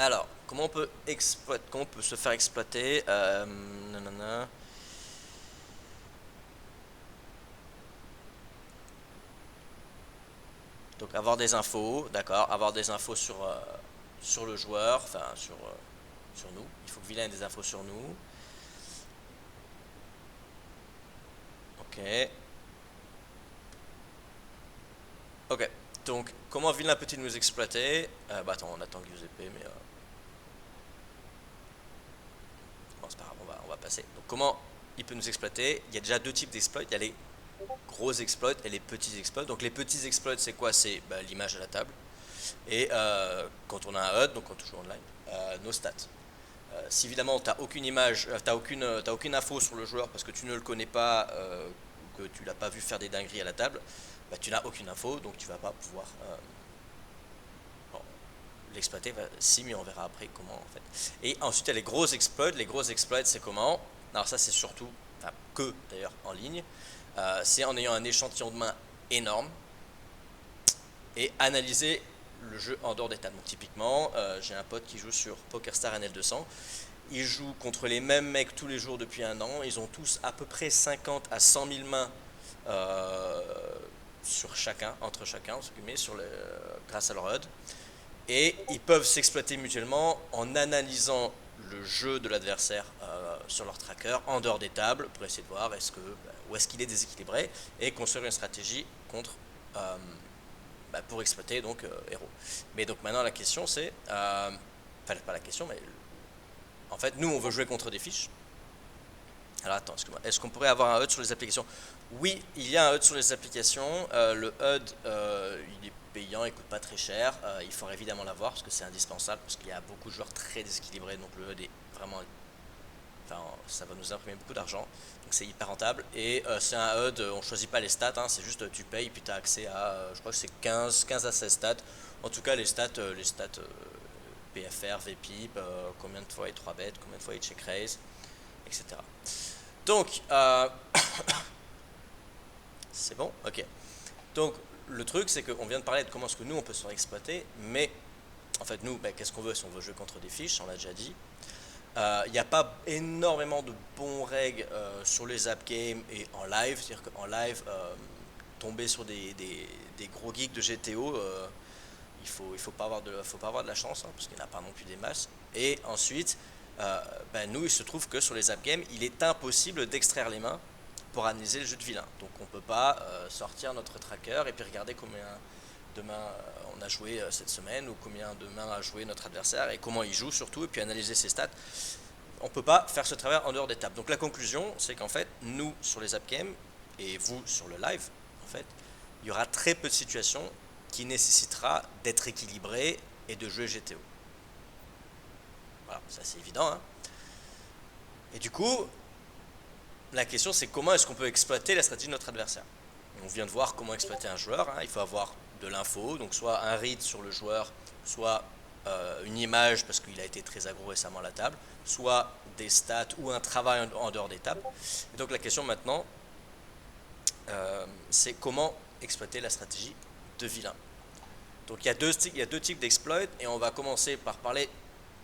Alors, comment on peut se faire exploiter nanana. Donc avoir des infos, d'accord, avoir des infos sur le joueur, enfin sur nous. Il faut que Villain ait des infos sur nous. Ok. Ok. Donc comment Villain peut-il nous exploiter? Bah attends, on attend que vous épée, mais bon, c'est pas grave, on va passer. Donc comment il peut nous exploiter? Il y a déjà deux types d'exploits. Il y a les gros exploits et les petits exploits. Donc les petits exploits, c'est quoi? C'est bah, l'image à la table. Et quand on a un HUD, donc quand on joue online, nos stats. Si évidemment tu n'as aucune image, t'as aucune info sur le joueur parce que tu ne le connais pas, que tu l'as pas vu faire des dingueries à la table, bah, tu n'as aucune info, donc tu vas pas pouvoir bon, l'exploiter. Si, mais on verra après comment en fait. Et ensuite il y a les gros exploits. Les gros exploits, c'est comment? Alors ça c'est surtout, enfin, que d'ailleurs en ligne, c'est en ayant un échantillon de main énorme et analyser le jeu en dehors des tables. Donc typiquement, j'ai un pote qui joue sur PokerStar NL200. Ils jouent contre les mêmes mecs tous les jours depuis un an. Ils ont tous à peu près 50 à 100 000 mains euh, sur chacun, entre chacun, grâce à leur HUD. Et ils peuvent s'exploiter mutuellement en analysant le jeu de l'adversaire sur leur tracker en dehors des tables pour essayer de voir où est-ce qu'il est déséquilibré et construire une stratégie contre euh, bah, pour exploiter donc héros. Mais donc maintenant la question c'est, enfin pas la question, mais en fait nous on veut jouer contre des fiches. Alors attends, excuse-moi, est-ce qu'on pourrait avoir un HUD sur les applications? Oui, il y a un HUD sur les applications. Le HUD, il est payant, il coûte pas très cher. Il faudrait évidemment l'avoir parce que c'est indispensable parce qu'il y a beaucoup de joueurs très déséquilibrés. Donc le HUD est vraiment, enfin, ça va nous imprimer beaucoup d'argent. Donc c'est hyper rentable. Et c'est un HUD, on choisit pas les stats, hein, c'est juste tu payes puis tu as accès à, je crois que c'est 15 à 16 stats. En tout cas les stats PFR, VPIP, combien de fois il 3 bêtes, combien de fois il check raise, etc. Donc, c'est bon? Ok. Donc, le truc, c'est qu'on vient de parler de comment est-ce que nous, on peut se faire exploiter, mais en fait, nous, ben, qu'est-ce qu'on veut si on veut jouer contre des fiches, on l'a déjà dit. Il n'y a pas énormément de bons règles sur les app games et en live, c'est-à-dire qu'en live, tomber sur des gros geeks de GTO, faut pas avoir de la chance, hein, parce qu'il n'y en a pas non plus des masses. Et ensuite, ben nous, il se trouve que sur les app games, il est impossible d'extraire les mains pour analyser le jeu de vilain. Donc on ne peut pas sortir notre tracker et puis regarder combien de mains on a joué cette semaine ou combien de mains a joué notre adversaire et comment il joue surtout et puis analyser ses stats. On ne peut pas faire ce travail en dehors des tables. Donc la conclusion, c'est qu'en fait, nous sur les app games et vous sur le live, en fait, il y aura très peu de situations qui nécessitera d'être équilibré et de jouer GTO. Voilà, ça c'est évident, hein. Et du coup, la question c'est comment est-ce qu'on peut exploiter la stratégie de notre adversaire. On vient de voir comment exploiter un joueur, hein. Il faut avoir de l'info, donc soit un read sur le joueur, soit une image parce qu'il a été très aggro récemment à la table, soit des stats ou un travail en dehors des tables. Et donc la question maintenant, c'est comment exploiter la stratégie de vilain. Donc il y a deux types d'exploits et on va commencer par parler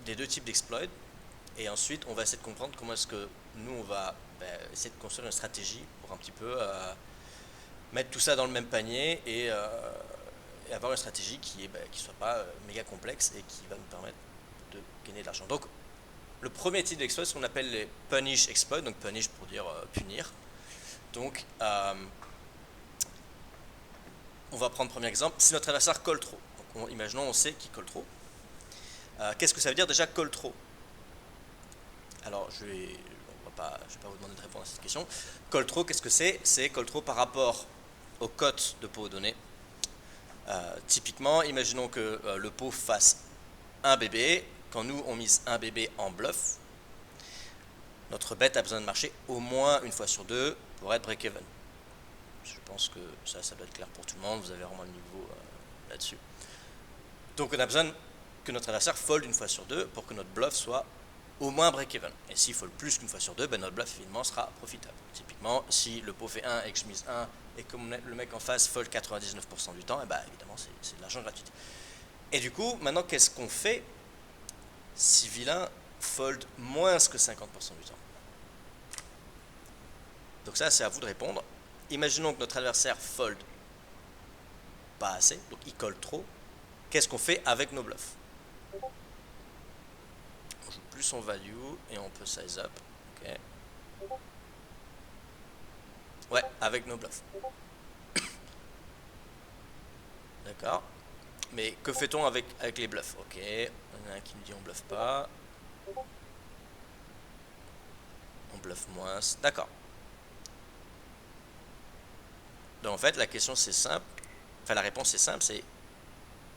des deux types d'exploits et ensuite on va essayer de comprendre comment est-ce que nous on va essayer de construire une stratégie pour un petit peu mettre tout ça dans le même panier et avoir une stratégie qui soit pas méga complexe et qui va nous permettre de gagner de l'argent. Donc le premier type d'exploit, c'est ce qu'on appelle les punish exploits, donc punish pour dire punir. Donc on va prendre le premier exemple, si notre adversaire colle trop. Donc imaginons on sait qu'il colle trop. Qu'est-ce que ça veut dire déjà colle trop? Alors je vais pas vous demander de répondre à cette question. Colle trop, qu'est-ce que c'est? C'est colle trop par rapport aux cotes de pot données. Typiquement, imaginons que le pot fasse un bébé. Quand nous on mise un bébé en bluff, notre bet a besoin de marcher au moins une fois sur deux pour être break-even. Je pense que ça doit être clair pour tout le monde. Vous avez vraiment le niveau là-dessus. Donc on a besoin que notre adversaire fold une fois sur deux pour que notre bluff soit au moins break-even. Et s'il fold plus qu'une fois sur deux, ben notre bluff évidemment sera profitable. Typiquement, si le pot fait 1 et que je mise 1 et que le mec en face fold 99% du temps, et ben évidemment c'est de l'argent gratuit. Et du coup, maintenant qu'est-ce qu'on fait si vilain fold moins que 50% du temps. Donc ça, c'est à vous de répondre. Imaginons que notre adversaire fold pas assez, donc il colle trop. Qu'est-ce qu'on fait avec nos bluffs? On joue plus en value et on peut size up. Ok. Ouais, avec nos bluffs. D'accord. Mais que fait-on avec les bluffs? Ok. Il y en a un qui me dit on bluffe pas. On bluffe moins. D'accord. Donc en fait, la question c'est simple. Enfin, la réponse est simple. C'est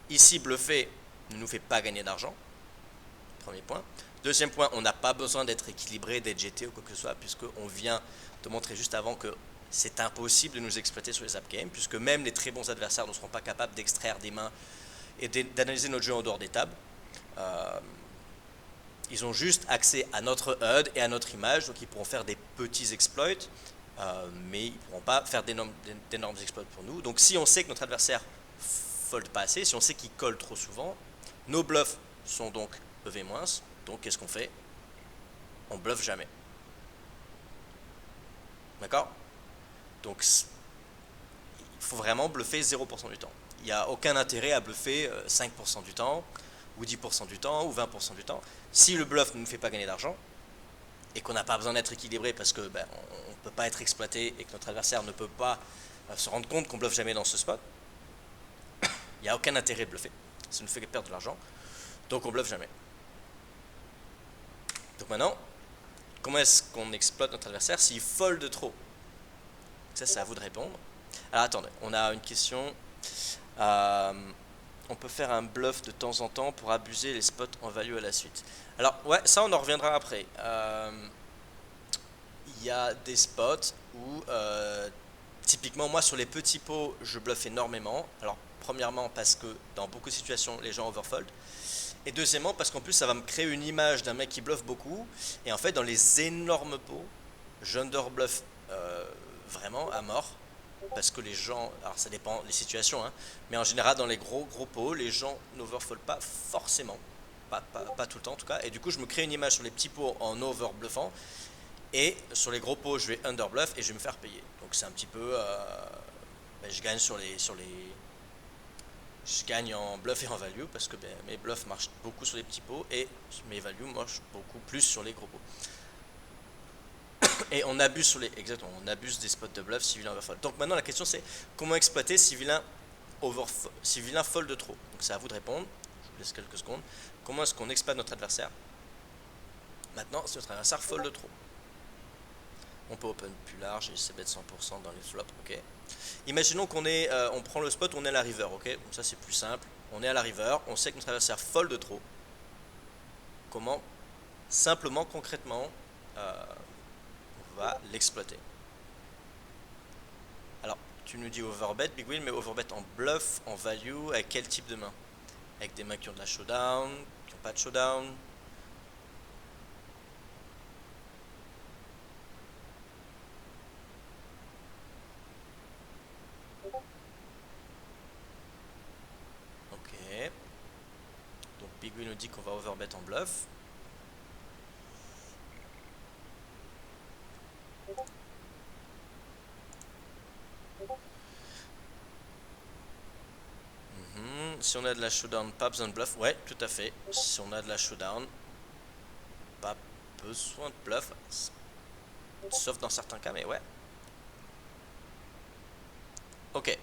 ici, bluffer ne nous fait pas gagner d'argent. Premier point. Deuxième point, on n'a pas besoin d'être équilibré, d'être GT ou quoi que ce soit, puisqu'on vient de montrer juste avant que c'est impossible de nous exploiter sur les app games, puisque même les très bons adversaires ne seront pas capables d'extraire des mains et d'analyser notre jeu en dehors des tables. Ils ont juste accès à notre HUD et à notre image, donc ils pourront faire des petits exploits, mais ils ne pourront pas faire d'énormes exploits pour nous. Donc si on sait que notre adversaire fold pas assez, si on sait qu'il colle trop souvent, nos bluffs sont donc EV-, donc qu'est-ce qu'on fait? On bluffe jamais. D'accord? Donc il faut vraiment bluffer 0% du temps. Il n'y a aucun intérêt à bluffer 5% du temps, ou 10% du temps, ou 20% du temps. Si le bluff ne nous fait pas gagner d'argent, et qu'on n'a pas besoin d'être équilibré parce que on ne peut pas être exploité et que notre adversaire ne peut pas se rendre compte qu'on bluffe jamais dans ce spot, il n'y a aucun intérêt de bluffer. Ça nous fait perdre de l'argent. Donc on bluffe jamais. Donc maintenant, comment est-ce qu'on exploite notre adversaire s'il fold trop? Ça, c'est à vous de répondre. Alors attendez, on a une question. On peut faire un bluff de temps en temps pour abuser les spots en value à la suite. Alors ouais, ça on en reviendra après. Il y a des spots où typiquement moi sur les petits pots je bluffe énormément. Alors premièrement parce que dans beaucoup de situations les gens overfold. Et deuxièmement parce qu'en plus ça va me créer une image d'un mec qui bluffe beaucoup. Et en fait dans les énormes pots, j'underbluff vraiment à mort. Parce que les gens, alors ça dépend des situations, hein, mais en général dans les gros pots, les gens n'overfold pas forcément, pas tout le temps en tout cas, et du coup je me crée une image sur les petits pots en overbluffant, et sur les gros pots je vais underbluff et je vais me faire payer. Donc c'est un petit peu, je gagne je gagne en bluff et en value parce que mes bluffs marchent beaucoup sur les petits pots et mes values marchent beaucoup plus sur les gros pots. Et on abuse exactement, on abuse des spots de bluff si vilain overfold. Donc maintenant la question c'est comment exploiter si vilain fold trop. Donc c'est à vous de répondre. Je vous laisse quelques secondes. Comment est-ce qu'on exploite notre adversaire? Maintenant si notre adversaire fold trop. On peut open plus large et c'est bet 100% dans les flops, ok. Imaginons on prend le spot, on est à la river, ok. Donc ça c'est plus simple. On est à la river, on sait que notre adversaire fold trop. Comment? Simplement, concrètement, va l'exploiter. Alors, tu nous dis overbet, big win, mais overbet en bluff, en value, avec quel type de main? Avec des mains qui ont de la showdown, qui n'ont pas de showdown. Ok. Donc big win nous dit qu'on va overbet en bluff. Si on a de la showdown, pas besoin de bluff. Ouais, tout à fait. Si on a de la showdown, pas besoin de bluff. Sauf dans certains cas, mais ouais. Ok.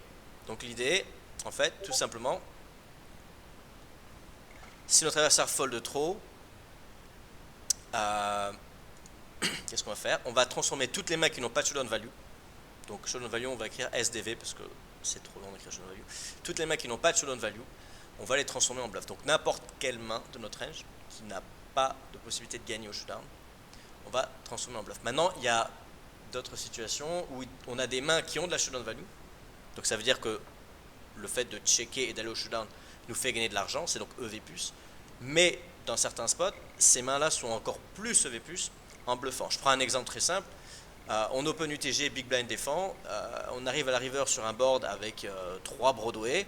Donc l'idée, en fait, tout simplement, si notre adversaire fold trop, qu'est-ce qu'on va faire? On va transformer toutes les mains qui n'ont pas de showdown value. Donc showdown value, on va écrire SDV parce que c'est trop long d'écrire showdown value. Toutes les mains qui n'ont pas de showdown value, on va les transformer en bluff. Donc n'importe quelle main de notre range qui n'a pas de possibilité de gagner au showdown, on va transformer en bluff. Maintenant, il y a d'autres situations où on a des mains qui ont de la showdown value. Donc ça veut dire que le fait de checker et d'aller au showdown nous fait gagner de l'argent, c'est donc EV+. Mais dans certains spots, ces mains-là sont encore plus EV+, en bluffant. Je prends un exemple très simple. On open UTG, Big Blind défend. On arrive à la river sur un board avec 3 Broadway.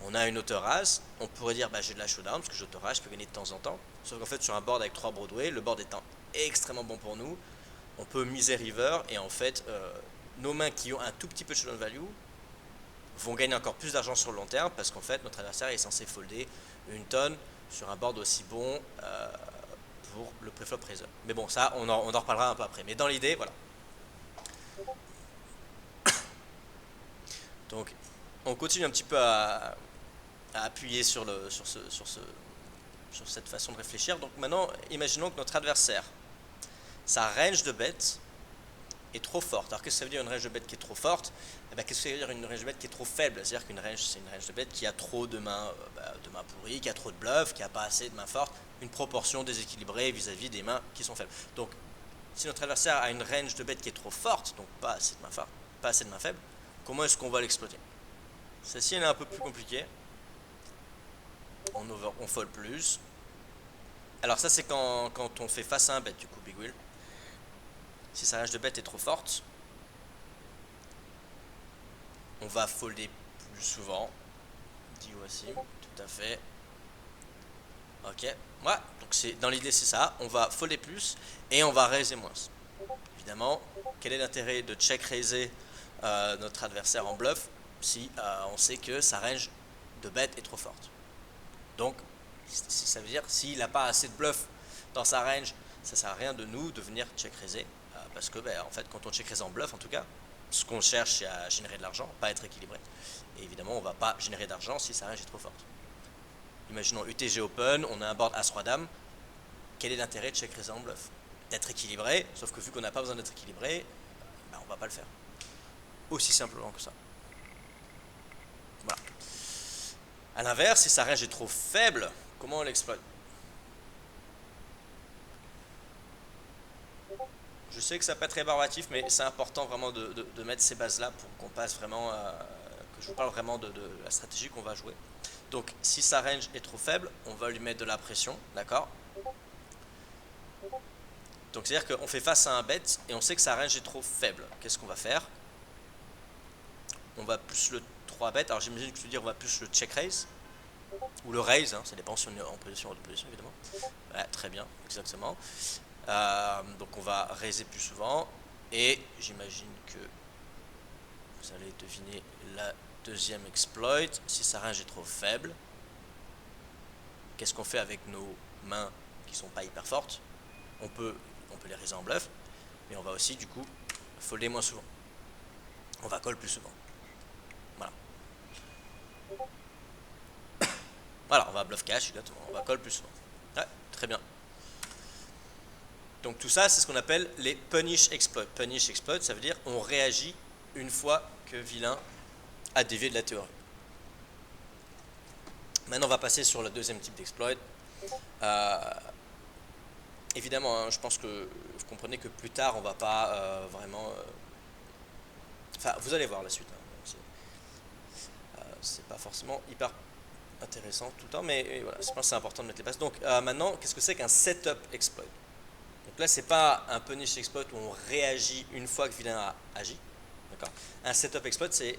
On a une auto-raise, on pourrait dire bah, j'ai de la showdown parce que j'auto-raise, je peux gagner de temps en temps. Sauf qu'en fait sur un board avec 3 Broadway, le board étant extrêmement bon pour nous, on peut miser river et en fait nos mains qui ont un tout petit peu de showdown value vont gagner encore plus d'argent sur le long terme parce qu'en fait notre adversaire est censé folder une tonne sur un board aussi bon pour le préflop raiser. Mais bon ça on en reparlera un peu après. Mais dans l'idée voilà. Donc on continue un petit peu à appuyer sur cette façon de réfléchir. Donc maintenant, imaginons que notre adversaire, sa range de bêtes est trop forte. Alors qu'est-ce que ça veut dire une range de bêtes qui est trop forte? Eh bien, qu'est-ce que ça veut dire une range de bêtes qui est trop faible? C'est-à-dire qu'une range, c'est une range de bêtes qui a trop de mains, pourries, qui a trop de bluffs, qui a pas assez de mains fortes, une proportion déséquilibrée vis-à-vis des mains qui sont faibles. Donc, si notre adversaire a une range de bêtes qui est trop forte, donc pas assez de mains fortes, pas assez de mains faibles, comment est-ce qu'on va l'exploiter? Celle-ci, elle est un peu plus compliquée. On fold plus. Alors ça c'est quand on fait face à un bet du coup, Big Wheel. Si sa range de bet est trop forte, on va folder plus souvent. Dit voici, tout à fait. Ok, ouais, donc dans l'idée c'est ça, on va folder plus et on va raiser moins. Évidemment, quel est l'intérêt de check raiser notre adversaire en bluff si on sait que sa range de bet est trop forte? Donc ça veut dire s'il n'a pas assez de bluff dans sa range, ça sert à rien de nous de venir check raiser parce que en fait quand on check raise en bluff en tout cas, ce qu'on cherche c'est à générer de l'argent, pas être équilibré. Et évidemment on va pas générer d'argent si sa range est trop forte. Imaginons UTG Open, on a un board As-Roi Dame, quel est l'intérêt de check raiser en bluff? D'être équilibré, sauf que vu qu'on n'a pas besoin d'être équilibré, on va pas le faire. Aussi simplement que ça. Voilà. A l'inverse, si sa range est trop faible, comment on l'exploite? Je sais que ça peut être rébarbatif, mais c'est important vraiment de mettre ces bases-là pour qu'on passe vraiment, que je vous parle vraiment de la stratégie qu'on va jouer. Donc, si sa range est trop faible, on va lui mettre de la pression, d'accord? Donc, c'est-à-dire qu'on fait face à un bet et on sait que sa range est trop faible. Qu'est-ce qu'on va faire? On va plus le 3 bet. Alors, j'imagine que tu veux dire on va plus le check raise ou le raise, hein, ça dépend si on est en position ou en position évidemment. Ouais, très bien, exactement. Donc on va raiser plus souvent et j'imagine que vous allez deviner la deuxième exploit. Si sa range est trop faible, qu'est-ce qu'on fait avec nos mains qui sont pas hyper fortes? On peut les raiser en bluff, mais on va aussi du coup folder moins souvent. On va call plus souvent. Voilà. Voilà, on va bluff cash, exactement. On va call plus souvent. Ouais, très bien. Donc tout ça, c'est ce qu'on appelle les punish exploits. Punish exploit, ça veut dire on réagit une fois que vilain a dévié de la théorie. Maintenant, on va passer sur le deuxième type d'exploit. Évidemment, hein, je pense que vous comprenez que plus tard, on va pas vraiment... Enfin, vous allez voir la suite. Hein. C'est pas forcément hyper intéressant tout le temps, mais voilà, je pense que c'est important de mettre les bases. Donc maintenant, qu'est-ce que c'est qu'un setup exploit? Donc là, c'est pas un punish exploit où on réagit une fois que vilain a agi. D'accord. Un setup exploit, c'est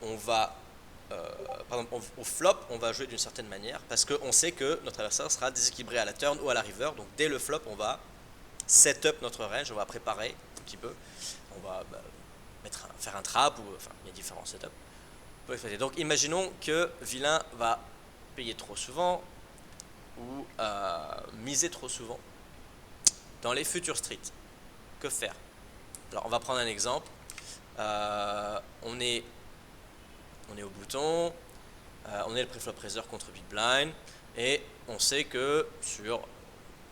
on va, par exemple, au flop, on va jouer d'une certaine manière parce qu'on sait que notre adversaire sera déséquilibré à la turn ou à la river. Donc dès le flop, on va setup notre range, on va préparer un petit peu. On va faire un trap ou enfin il y a différents setups. Donc imaginons que vilain va payer trop souvent ou miser trop souvent dans les futurs streets. Que faire? Alors on va prendre un exemple. On est au bouton, on est le préflop raiser contre big blind et on sait que sur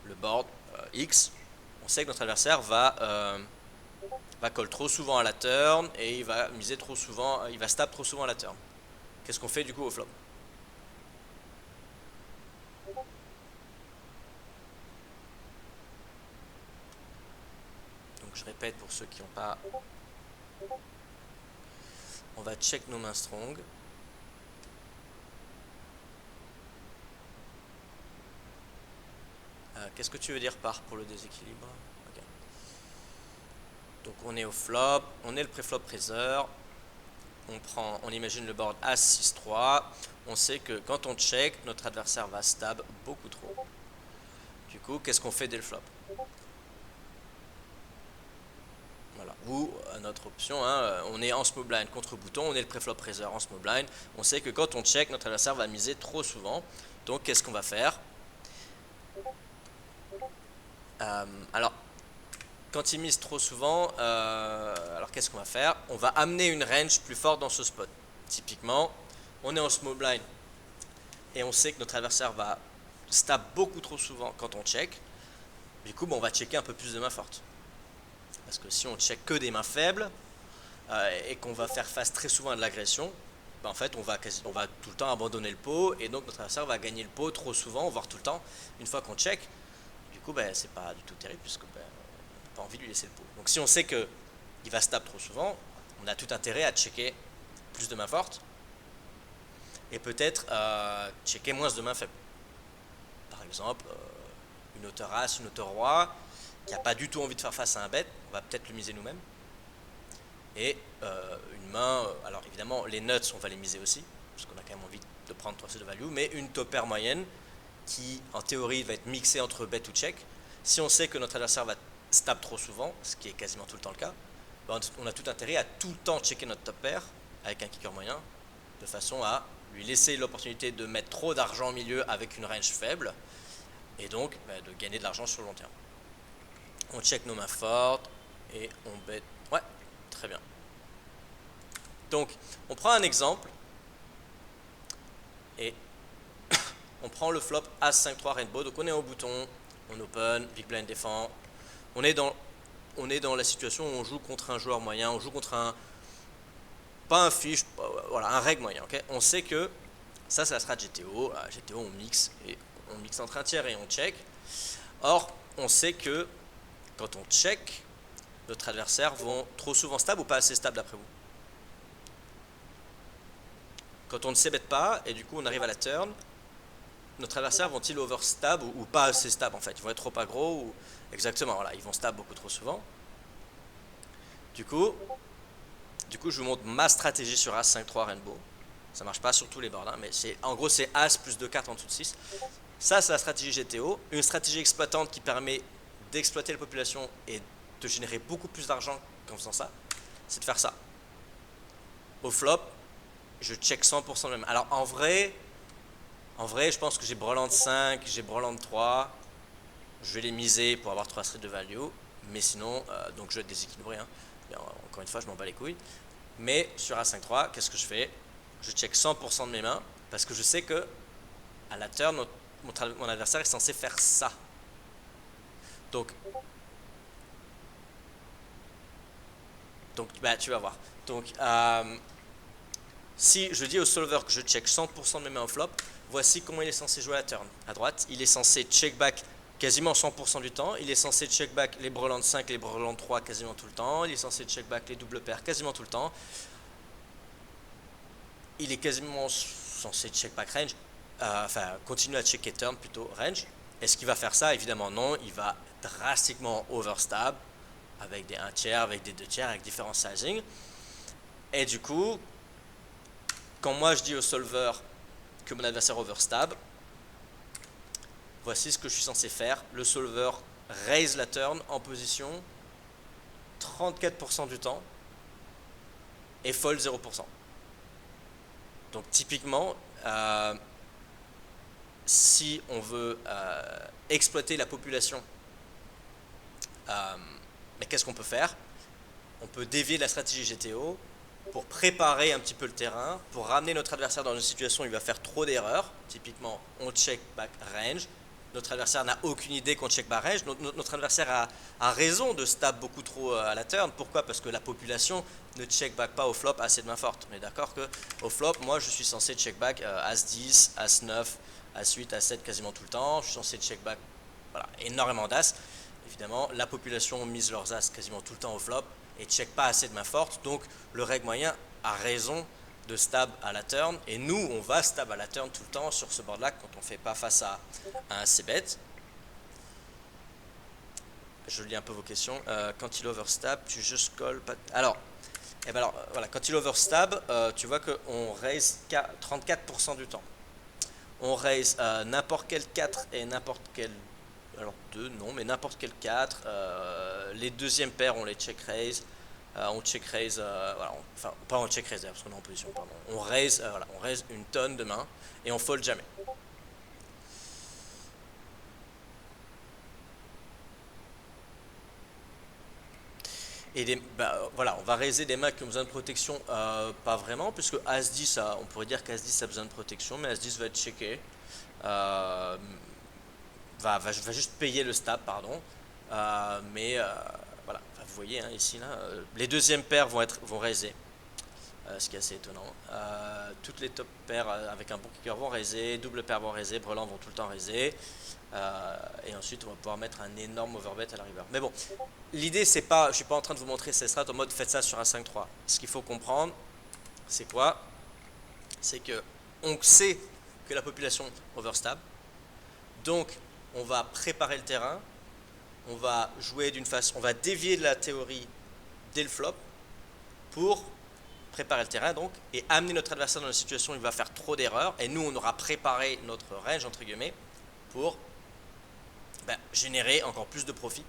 le board X, on sait que notre adversaire va call trop souvent à la turn et il va miser trop souvent, il va stab trop souvent à la turn. Qu'est-ce qu'on fait du coup au flop? Donc je répète pour ceux qui n'ont pas... On va check nos mains strong. Qu'est-ce que tu veux dire par pour le déséquilibre? Donc on est au flop, on est le préflop raiser. on imagine le board As 6-3, on sait que quand on check, notre adversaire va stab beaucoup trop. Du coup, qu'est-ce qu'on fait dès le flop? Voilà. Ou notre option, hein, on est en small blind contre bouton, on est le préflop raiser en small blind. On sait que quand on check, notre adversaire va miser trop souvent. Donc qu'est-ce qu'on va faire? Alors, quand il mise trop souvent, alors qu'est-ce qu'on va faire? On va amener une range plus forte dans ce spot. Typiquement, on est en small blind et on sait que notre adversaire va stab beaucoup trop souvent quand on check. Du coup, on va checker un peu plus de mains fortes. Parce que si on check que des mains faibles et qu'on va faire face très souvent à de l'agression, en fait on va tout le temps abandonner le pot et donc notre adversaire va gagner le pot trop souvent, voire tout le temps, une fois qu'on check. Du coup, c'est pas du tout terrible puisque on n'a pas envie de lui laisser le pot. Donc si on sait qu'il va stab trop souvent, on a tout intérêt à checker plus de mains fortes et peut-être checker moins de mains faibles. Par exemple, une hauteur As, une hauteur Roi, qui n'a pas du tout envie de faire face à un bet, on va peut-être le miser nous-mêmes. Et une main, alors évidemment les nuts on va les miser aussi, parce qu'on a quand même envie de prendre 3 de value, mais une top pair moyenne qui en théorie va être mixée entre bet ou check. Si on sait que notre adversaire va stab trop souvent, ce qui est quasiment tout le temps le cas, on a tout intérêt à tout le temps checker notre top pair avec un kicker moyen, de façon à lui laisser l'opportunité de mettre trop d'argent au milieu avec une range faible, et donc de gagner de l'argent sur le long terme. On check nos mains fortes et on bet. Ouais, très bien. Donc, on prend un exemple et on prend le flop As-5-3 Rainbow. Donc, on est au bouton, on open, big blind défend. On est dans la situation où on joue contre un joueur moyen, on joue contre un, pas un fiche, voilà, un reg moyen. Okay, on sait que ça sera GTO. GTO, on mixe et on mixe entre un tiers et on check. Or, on sait que quand on check, notre adversaire vont trop souvent stable ou pas assez stable d'après vous? Quand on ne s'ébête pas et du coup on arrive à la turn, notre adversaire vont-ils overstab ou pas assez stab en fait? Ils vont être trop aggro ou exactement, voilà, ils vont stab beaucoup trop souvent. Du coup je vous montre ma stratégie sur As 5-3 Rainbow. Ça marche pas sur tous les boards, hein, mais en gros c'est As plus 2 cartes en dessous de 6. Ça c'est la stratégie GTO, une stratégie exploitante qui permet d'exploiter la population et de générer beaucoup plus d'argent qu'en faisant ça, c'est de faire ça. Au flop, je check 100% même. Alors en vrai, je pense que j'ai Breland 5, j'ai Breland 3. Je vais les miser pour avoir 3 streets de value. Mais sinon, donc je vais être déséquilibré. Hein. Encore une fois, je m'en bats les couilles. Mais sur A5-3, qu'est-ce que je fais? Je check 100% de mes mains parce que je sais que à la turn, mon adversaire est censé faire ça. Donc tu vas voir. Donc, si je dis au solver que je check 100% de mes mains au flop, voici comment il est censé jouer à la turn. À droite, il est censé check back quasiment 100% du temps. Il est censé check back les Breland 5, les Breland 3 quasiment tout le temps. Il est censé check back les double paires quasiment tout le temps. Il est quasiment censé check back range. Enfin, continuer à checker turn plutôt range. Est-ce qu'il va faire ça? Évidemment non. Il va drastiquement overstab avec des 1 tiers, avec des 2 tiers, avec différents sizing. Et du coup, quand moi je dis au solver que mon adversaire overstab, voici ce que je suis censé faire. Le solver raise la turn en position 34% du temps et fold 0%. Donc typiquement, si on veut exploiter la population, mais qu'est-ce qu'on peut faire? On peut dévier de la stratégie GTO pour préparer un petit peu le terrain, pour ramener notre adversaire dans une situation où il va faire trop d'erreurs. Typiquement, on check back range. Notre adversaire n'a aucune idée qu'on check back range. Notre adversaire a raison de stab beaucoup trop à la turn. Pourquoi? Parce que la population ne check back pas au flop assez de mains fortes. On est d'accord que au flop, moi je suis censé check back As 10, As 9, As 8, As 7 quasiment tout le temps. Je suis censé check back énormément d'As. Évidemment, la population mise leurs As quasiment tout le temps au flop et check pas assez de mains fortes, donc le reg moyen a raison de stab à la turn, et nous on va stab à la turn tout le temps sur ce board là quand on fait pas face à un c-bet. Je lis un peu vos questions. Quand il overstab, tu juste call pas. Alors, Et ben alors, voilà, quand il overstab, tu vois qu'on raise 34% du temps. On raise n'importe quel 4 et n'importe quel. Alors 2 non, mais n'importe quel 4. Les deuxièmes paires, on les check raise. On check raise, voilà, enfin, pas on check raise parce qu'on est en position, pardon. Voilà, on raise une tonne de main et on fold jamais. Et voilà, on va raiser des mains qui ont besoin de protection, pas vraiment, puisque As-10, on pourrait dire qu'As-10 a besoin de protection, mais As-10 va être checké. Va juste payer le stab, pardon. Mais voilà, enfin, vous voyez hein, ici, là, les deuxièmes paires vont raiser, ce qui est assez étonnant. Toutes les top paires avec un bon kicker vont raiser, double paire vont raiser, brelans vont tout le temps raiser. Et ensuite, on va pouvoir mettre un énorme overbet à la river. Mais bon, l'idée, c'est pas, je suis pas en train de vous montrer ces strats en mode faites ça sur un 5-3. Ce qu'il faut comprendre, c'est quoi? C'est que on sait que la population overstab, donc on va préparer le terrain, on va jouer d'une façon, on va dévier de la théorie dès le flop pour préparer le terrain donc et amener notre adversaire dans une situation où il va faire trop d'erreurs et nous on aura préparé notre range entre guillemets pour générer encore plus de profit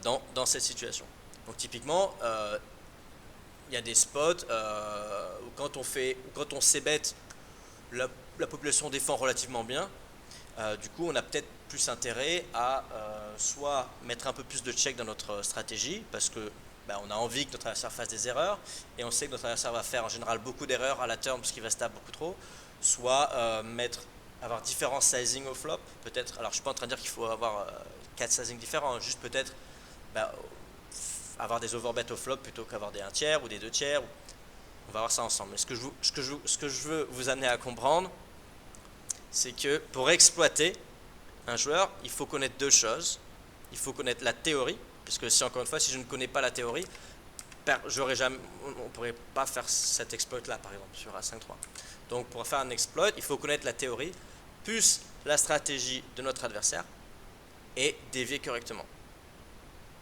dans cette situation. Donc typiquement, il y a des spots où quand on c-bet, la population défend relativement bien. Du coup, on a peut-être plus intérêt à soit mettre un peu plus de check dans notre stratégie parce que on a envie que notre adversaire fasse des erreurs et on sait que notre adversaire va faire en général beaucoup d'erreurs à la turn parce qu'il va stab beaucoup trop, soit avoir différents sizing au flop, peut-être. Alors je suis pas en train de dire qu'il faut avoir 4 sizing différents, juste peut-être avoir des overbets au flop plutôt qu'avoir des 1 tiers ou des 2 tiers. On va voir ça ensemble. Mais ce que je veux vous amener à comprendre, c'est que pour exploiter un joueur, il faut connaître deux choses. Il faut connaître la théorie, puisque si encore une fois, si je ne connais pas la théorie, on ne pourrait pas faire cet exploit là par exemple sur A5-3. Donc pour faire un exploit, il faut connaître la théorie, plus la stratégie de notre adversaire et dévier correctement.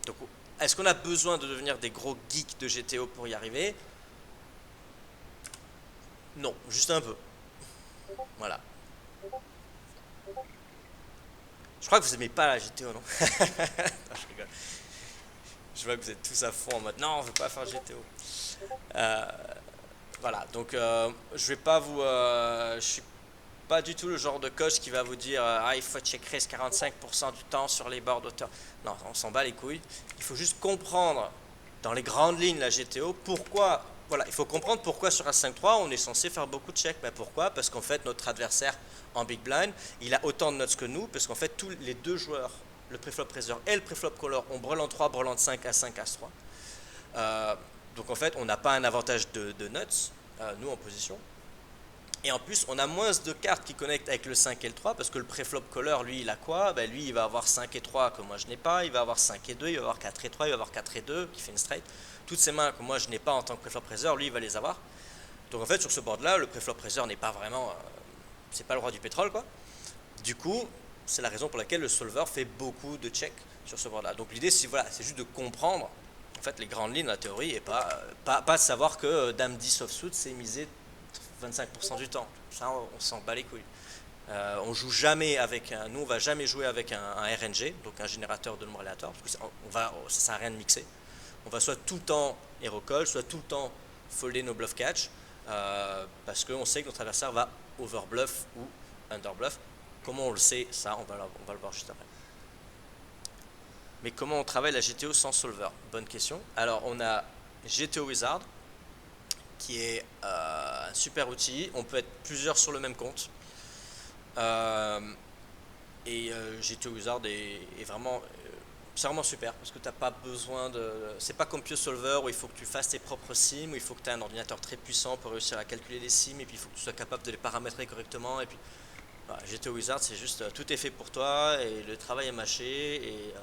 Donc est-ce qu'on a besoin de devenir des gros geeks de GTO pour y arriver? Non, juste un peu. Voilà. Je crois que vous aimez pas la GTO, non? Non, je rigole. Je vois que vous êtes tous à fond en mode non, on veut pas faire GTO. Voilà, donc je vais pas vous. Je suis pas du tout le genre de coach qui va vous dire il faut check raise 45% du temps sur les bords d'auteur. Non, on s'en bat les couilles. Il faut juste comprendre dans les grandes lignes la GTO pourquoi. Voilà, il faut comprendre pourquoi sur A5-3 on est censé faire beaucoup de checks. Pourquoi? Parce qu'en fait notre adversaire en big blind, il a autant de nuts que nous, parce qu'en fait tous les deux joueurs, le préflop raiser et le préflop caller, ont brelan 3, brelan 5, A5, As-3. Donc en fait on n'a pas un avantage de nuts, nous en position. Et en plus, on a moins de cartes qui connectent avec le 5 et le 3, parce que le préflop caller, lui, il a quoi? Lui, il va avoir 5 et 3 que moi je n'ai pas, il va avoir 5 et 2, il va avoir 4 et 3, il va avoir 4 et 2, qui fait une straight. Toutes ces mains que moi je n'ai pas en tant que préflop raiser, lui, il va les avoir. Donc en fait, sur ce board-là, le préflop raiser n'est pas vraiment... c'est pas le roi du pétrole, quoi. Du coup, c'est la raison pour laquelle le solver fait beaucoup de checks sur ce board-là. Donc l'idée, c'est juste de comprendre, en fait, les grandes lignes de la théorie, et pas de savoir que Dame 10 offsuit, c'est misé 25% du temps. Ça, on s'en bat les couilles. On joue jamais avec nous on va jamais jouer avec un RNG, donc un générateur de nombres aléatoires, parce que ça sert à rien de mixer. On va soit tout le temps hero call, soit tout le temps folder nos bluff catch, parce qu'on sait que notre adversaire va overbluff ou underbluff. Comment on le sait, ça on va le voir juste après. Mais comment on travaille la GTO sans solver? Bonne question. Alors on a GTO Wizard, qui est un super outil. On peut être plusieurs sur le même compte. GTO Wizard est vraiment, c'est vraiment super parce que tu n'as pas besoin de. C'est pas comme PioSolver où il faut que tu fasses tes propres sims, où il faut que tu aies un ordinateur très puissant pour réussir à calculer les sims et puis il faut que tu sois capable de les paramétrer correctement. Et puis voilà, GTO Wizard, c'est juste tout est fait pour toi et le travail est mâché et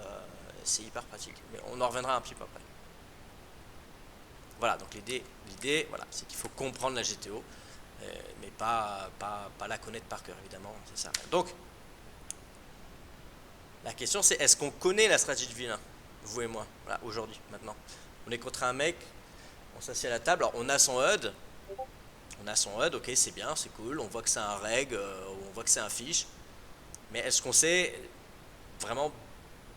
c'est hyper pratique. Mais on en reviendra un petit peu après. Voilà, donc l'idée voilà, c'est qu'il faut comprendre la GTO, mais pas la connaître par cœur, évidemment, c'est ça. Donc, la question c'est, est-ce qu'on connaît la stratégie de vilain, vous et moi, voilà, aujourd'hui, maintenant? On est contre un mec, On s'assied à la table, alors on a son HUD. On a son HUD, ok, c'est bien, c'est cool. On voit que c'est un reg, on voit que c'est un fiche. Mais est-ce qu'on sait vraiment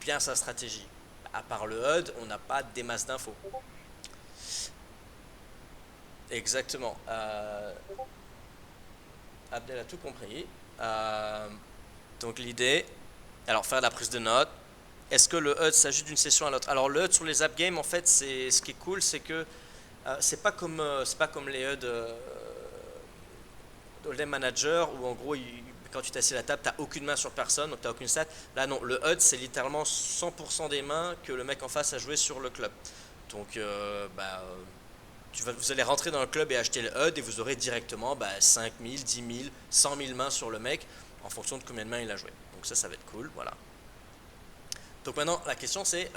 bien sa stratégie? À part le HUD, on n'a pas des masses d'infos. Exactement. Abdel a tout compris. Donc l'idée, alors faire la prise de notes. Est-ce que le HUD s'ajoute d'une session à l'autre? Alors le HUD sur les app games, en fait, c'est ce qui est cool, c'est que c'est pas comme les HUD Hold'em Manager où en gros quand tu t'assieds à la table, t'as aucune main sur personne, donc t'as aucune stat. Là non, le HUD c'est littéralement 100% des mains que le mec en face a joué sur le club. Donc vous allez rentrer dans le club et acheter le HUD et vous aurez directement 5 000, 10 000, 100 000 mains sur le mec en fonction de combien de mains il a joué. Donc ça va être cool, voilà. Donc maintenant la question c'est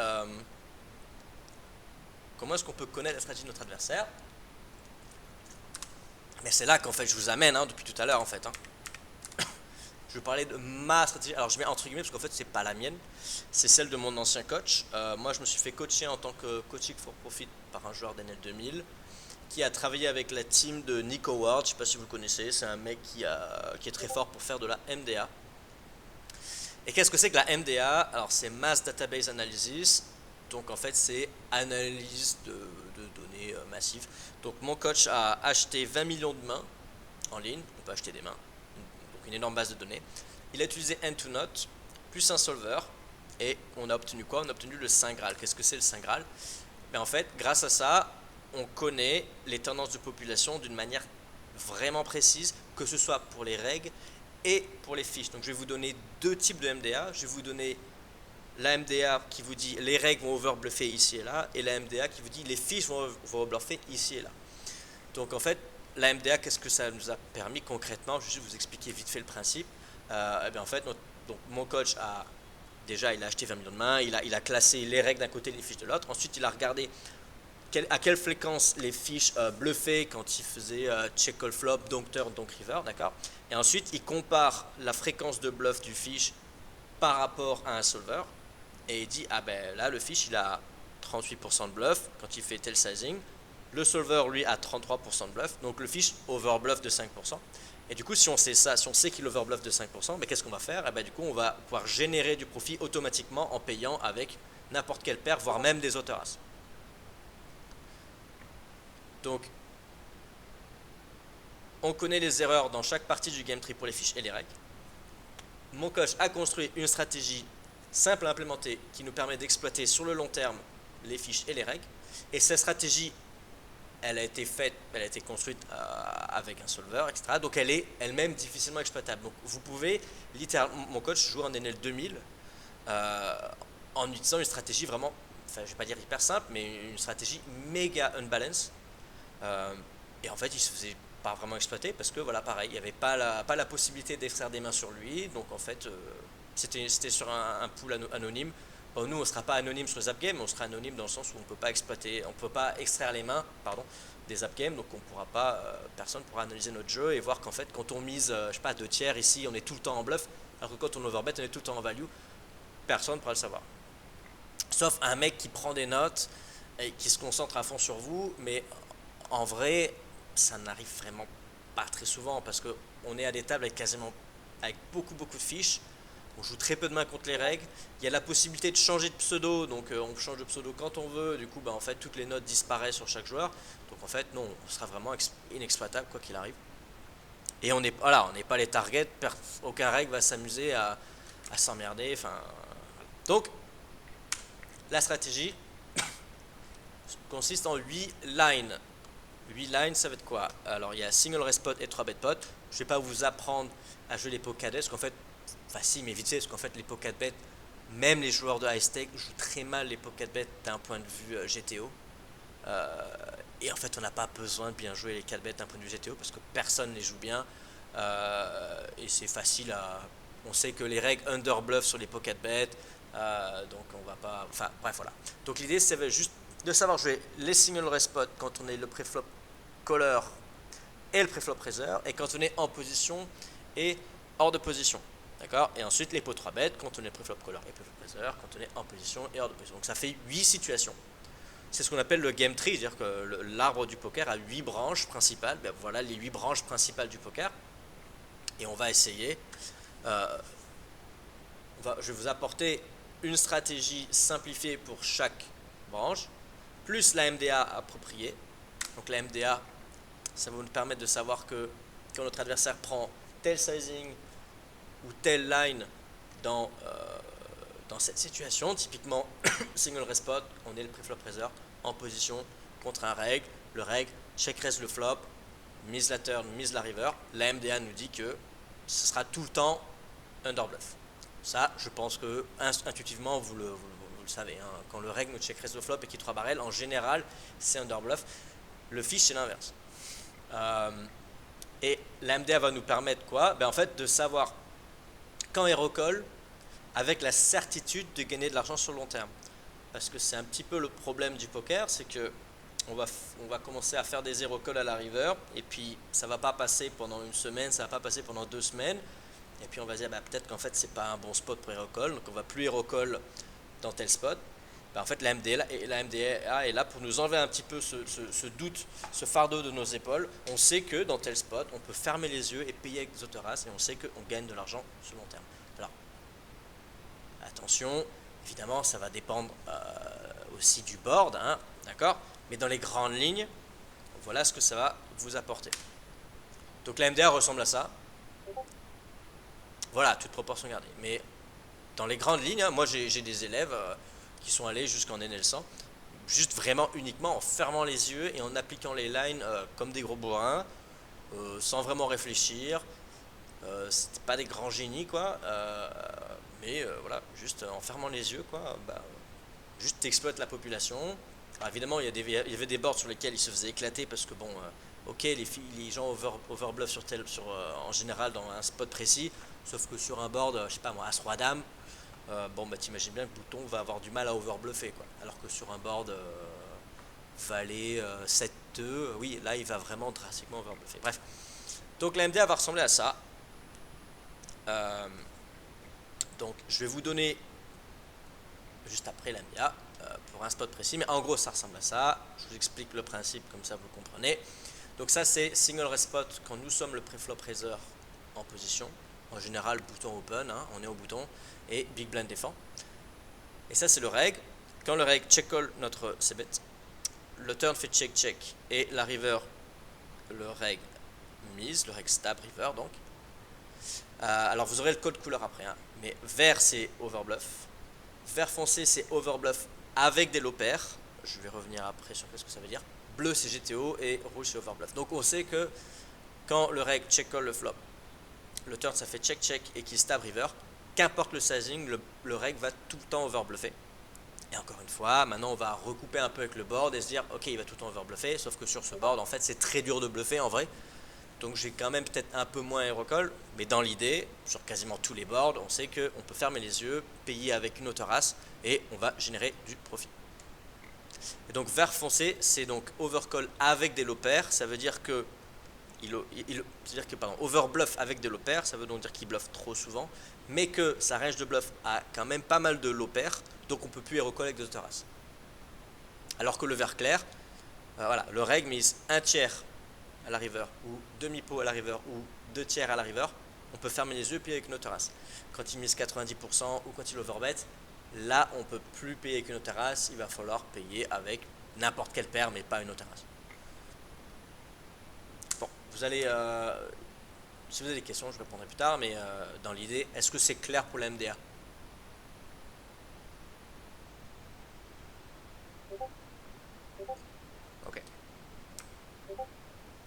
comment est-ce qu'on peut connaître la stratégie de notre adversaire? Mais c'est là qu'en fait je vous amène depuis tout à l'heure en fait. Je vais parler de ma stratégie. Alors je mets entre guillemets parce qu'en fait c'est pas la mienne, c'est celle de mon ancien coach. Moi je me suis fait coacher en tant que coaching for profit par un joueur d'NL 2000 qui a travaillé avec la team de Nick Howard. Je sais pas si vous le connaissez, c'est un mec qui est très fort pour faire de la MDA. Et qu'est-ce que c'est que la MDA? Alors c'est Mass Database Analysis. Donc en fait c'est analyse de données massives. Donc mon coach a acheté 20 millions de mains en ligne, on peut acheter des mains, donc une énorme base de données. Il a utilisé End2Note plus un solver et on a obtenu quoi? On a obtenu le Saint Graal. Qu'est-ce que c'est le Saint Graal? Mais en fait grâce à ça on connaît les tendances de population d'une manière vraiment précise, que ce soit pour les règles et pour les fiches. Donc je vais vous donner deux types de MDA. Je vais vous donner la MDA qui vous dit les règles vont overbluffer ici et là, et la MDA qui vous dit les fiches vont overbluffer ici et là. Donc en fait, la MDA, qu'est-ce que ça nous a permis concrètement? Je vais juste vous expliquer vite fait le principe. En fait, donc, mon coach il a acheté 20 millions de mains, il a classé les règles d'un côté et les fiches de l'autre. Ensuite, il a regardé à quelle fréquence les fiches bluffaient quand il faisait check call flop, donk turn, donk river, d'accord. Et ensuite, il compare la fréquence de bluff du fiche par rapport à un solver. Et il dit, là le fiche il a 38% de bluff quand il fait tel sizing. Le solver lui a 33% de bluff. Donc le fiche overbluff de 5%. Et du coup si on sait ça, si on sait qu'il overbluff de 5%, qu'est-ce qu'on va faire? Du coup on va pouvoir générer du profit automatiquement en payant avec n'importe quelle paire, voire même des auto-as. Donc on connaît les erreurs dans chaque partie du game tree pour les fiches et les règles. Mon coach a construit une stratégie simple à implémenter qui nous permet d'exploiter sur le long terme les fiches et les règles. Et cette stratégie, elle a été construite avec un solver, etc. Donc elle est elle-même difficilement exploitable. Donc vous pouvez, littéralement, mon coach joue en NL 2000 en utilisant une stratégie vraiment, je ne vais pas dire hyper simple, mais une stratégie méga unbalanced. Et en fait, il se faisait pas vraiment exploiter parce que voilà, pareil, il n'y avait pas la possibilité d'extraire des mains sur lui. Donc en fait, c'était sur un pool anonyme. Bon, nous, on ne sera pas anonyme sur les app games, on sera anonyme dans le sens où on ne peut pas peut pas extraire les mains, des app games, donc on pourra pas, personne pourra analyser notre jeu et voir qu'en fait, quand on mise, je sais pas, 2 tiers ici, on est tout le temps en bluff, alors que quand on overbet, on est tout le temps en value. Personne ne pourra le savoir. Sauf un mec qui prend des notes et qui se concentre à fond sur vous, mais en vrai, ça n'arrive vraiment pas très souvent parce qu'on est à des tables avec beaucoup de fiches. On joue très peu de mains contre les règles. Il y a la possibilité de changer de pseudo, donc on change de pseudo quand on veut. Du coup, en fait, toutes les notes disparaissent sur chaque joueur. Donc en fait, non, on sera vraiment inexploitable quoi qu'il arrive. Et on n'est pas les targets. Aucun règle va s'amuser à s'emmerder. Enfin, donc la stratégie consiste en 8 lines. 8 lines, ça va être quoi? Alors il y a single raise pot et 3 bet pot. Je ne vais pas vous apprendre à jouer les pocket bets, parce qu'en fait, si, mais vite fait, parce qu'en fait les pocket bets, même les joueurs de high stake jouent très mal les pocket bets d'un point de vue GTO. Et en fait on n'a pas besoin de bien jouer les 4 bets d'un point de vue GTO parce que personne ne les joue bien. Et c'est facile on sait que les règles under bluff sur les pocket bets, donc on va pas, enfin bref voilà. Donc l'idée c'est juste de savoir jouer les single raise pot quand on est le préflop caller et le préflop raiser, et quand on est en position et hors de position. D'accord. Et ensuite les pots 3 bêtes quand on est préflop caller et préflop raiser, quand on est en position et hors de position. Donc ça fait 8 situations. c'est ce qu'on appelle le game tree, c'est-à-dire que l'arbre du poker a 8 branches principales. Ben voilà les 8 branches principales du poker. Et on va essayer, je vais vous apporter une stratégie simplifiée pour chaque branche, plus la MDA appropriée. Donc la MDA, ça va nous permettre de savoir que quand notre adversaire prend tel sizing ou telle line dans cette situation, typiquement single raise spot, on est le pré-flop raiser en position contre un reg, le reg check raise le flop, mise la turn, mise la river, la MDA nous dit que ce sera tout le temps under bluff. Ça, je pense que intuitivement vous le savez, hein. Quand le reg nous check raise le flop et qu'il 3 barrels, en général c'est under bluff. Le fiche c'est l'inverse. Et la MDA va nous permettre quoi? Ben, en fait de savoir quand hero call avec la certitude de gagner de l'argent sur le long terme. Parce que c'est un petit peu le problème du poker, c'est que on va commencer à faire des hero calls à la river et puis ça va pas passer pendant une semaine, ça va pas passer pendant 2 semaines et puis on va se dire bah, peut-être qu'en fait c'est pas un bon spot pour hero call, donc on va plus hero call dans tel spot. Ben, en fait la MDA est là pour nous enlever un petit peu ce doute, ce fardeau de nos épaules. On sait que dans tel spot on peut fermer les yeux et payer avec des autoraces et on sait qu'on gagne de l'argent sur le long terme. Alors attention, évidemment ça va dépendre aussi du board, hein, d'accord, mais dans les grandes lignes, voilà ce que ça va vous apporter. Donc la MDA ressemble à ça. Voilà, toute proportion gardée. Mais dans les grandes lignes, hein, moi j'ai des élèves qui sont allés jusqu'en NL100, juste vraiment uniquement en fermant les yeux et en appliquant les lines comme des gros bourrins, sans vraiment réfléchir. C'était pas des grands génies, quoi. Mais voilà, juste en fermant les yeux, quoi, bah, juste t'exploites la population. Alors évidemment, il y avait des boards sur lesquels ils se faisaient éclater parce que bon, ok, les gens overbluff en général dans un spot précis, sauf que sur un board, je sais pas moi, As-Roi Dame, bon bah t'imagines bien que le bouton va avoir du mal à overbluffer, quoi. Alors que sur un board Valet 7-2, oui, là il va vraiment drastiquement overbluffer. Bref, donc la MDA va ressembler à ça. Donc je vais vous donner juste après la MDA pour un spot précis, mais en gros ça ressemble à ça. Je vous explique le principe comme ça vous comprenez. Donc ça c'est single raise spot quand nous sommes le pré-flop raiser en position. En général bouton open, hein, on est au bouton et big blind défend. Et ça c'est le reg. Quand le reg check call notre c-bet, le turn fait check check et la river le reg mise, le reg stab river donc. Alors vous aurez le code couleur après, hein, mais vert c'est overbluff, vert foncé c'est overbluff avec des low pairs, je vais revenir après sur ce que ça veut dire, bleu c'est GTO et rouge c'est overbluff. Donc on sait que quand le reg check call le flop, le turn ça fait check check et qu'il stab river, qu'importe le sizing, le reg va tout le temps overbluffer. Et encore une fois, maintenant on va recouper un peu avec le board et se dire ok il va tout le temps overbluffer, sauf que sur ce board en fait c'est très dur de bluffer en vrai. Donc j'ai quand même peut-être un peu moins hero call, mais dans l'idée, sur quasiment tous les boards, on sait qu'on peut fermer les yeux, payer avec une autorace et on va générer du profit. Et donc vert foncé, c'est donc overcall avec des low pairs, ça veut dire que overbluff avec des low pairs, ça veut donc dire qu'il bluffe trop souvent, mais que sa range de bluff a quand même pas mal de low pairs, donc on peut plus hero call avec des autoraces. Alors que le vert clair, voilà, le reg mise un tiers à la river, ou demi-pot à la river, ou 2 tiers à la river, on peut fermer les yeux et payer avec une autorace. Quand il mise 90% ou quand il overbet, là on ne peut plus payer avec une autorace, il va falloir payer avec n'importe quelle paire, mais pas une autorace. Bon, vous allez, si vous avez des questions, je répondrai plus tard, mais dans l'idée, est-ce que c'est clair pour la MDA? Ok.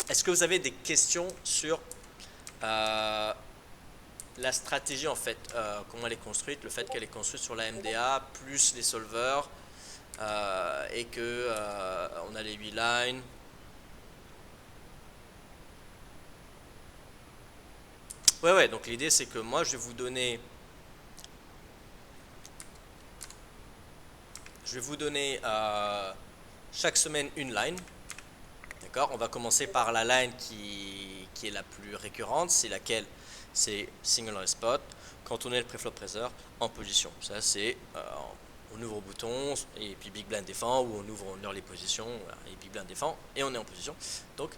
Est-ce que vous avez des questions sur la stratégie en fait, comment elle est construite, le fait qu'elle est construite sur la MDA plus les solvers et que on a les 8 lines. Ouais, donc l'idée c'est que moi je vais vous donner chaque semaine une line. D'accord, on va commencer par la line qui est la plus récurrente, c'est laquelle? C'est single raise spot quand on est le pré-flop raiser en position. Ça c'est on ouvre au bouton, et puis Big Blind défend, ou on ouvre en early position, voilà, et Big Blind défend, et on est en position. Donc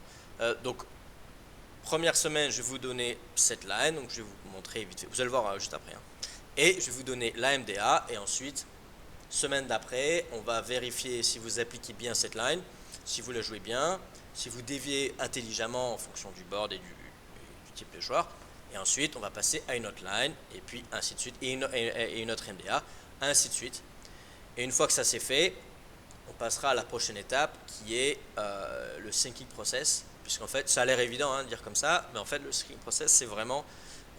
première semaine, je vais vous donner cette line, donc je vais vous montrer vite fait, vous allez le voir juste après. Hein. Et je vais vous donner la MDA, et ensuite, semaine d'après, on va vérifier si vous appliquez bien cette line, si vous la jouez bien, si vous déviez intelligemment en fonction du board et du type de joueur. Et ensuite, on va passer à une autre line, et puis ainsi de suite, et une autre MDA, ainsi de suite. Et une fois que ça c'est fait, on passera à la prochaine étape qui est le syncing process. Puisqu'en fait, ça a l'air évident de dire comme ça, mais en fait, le syncing process, c'est vraiment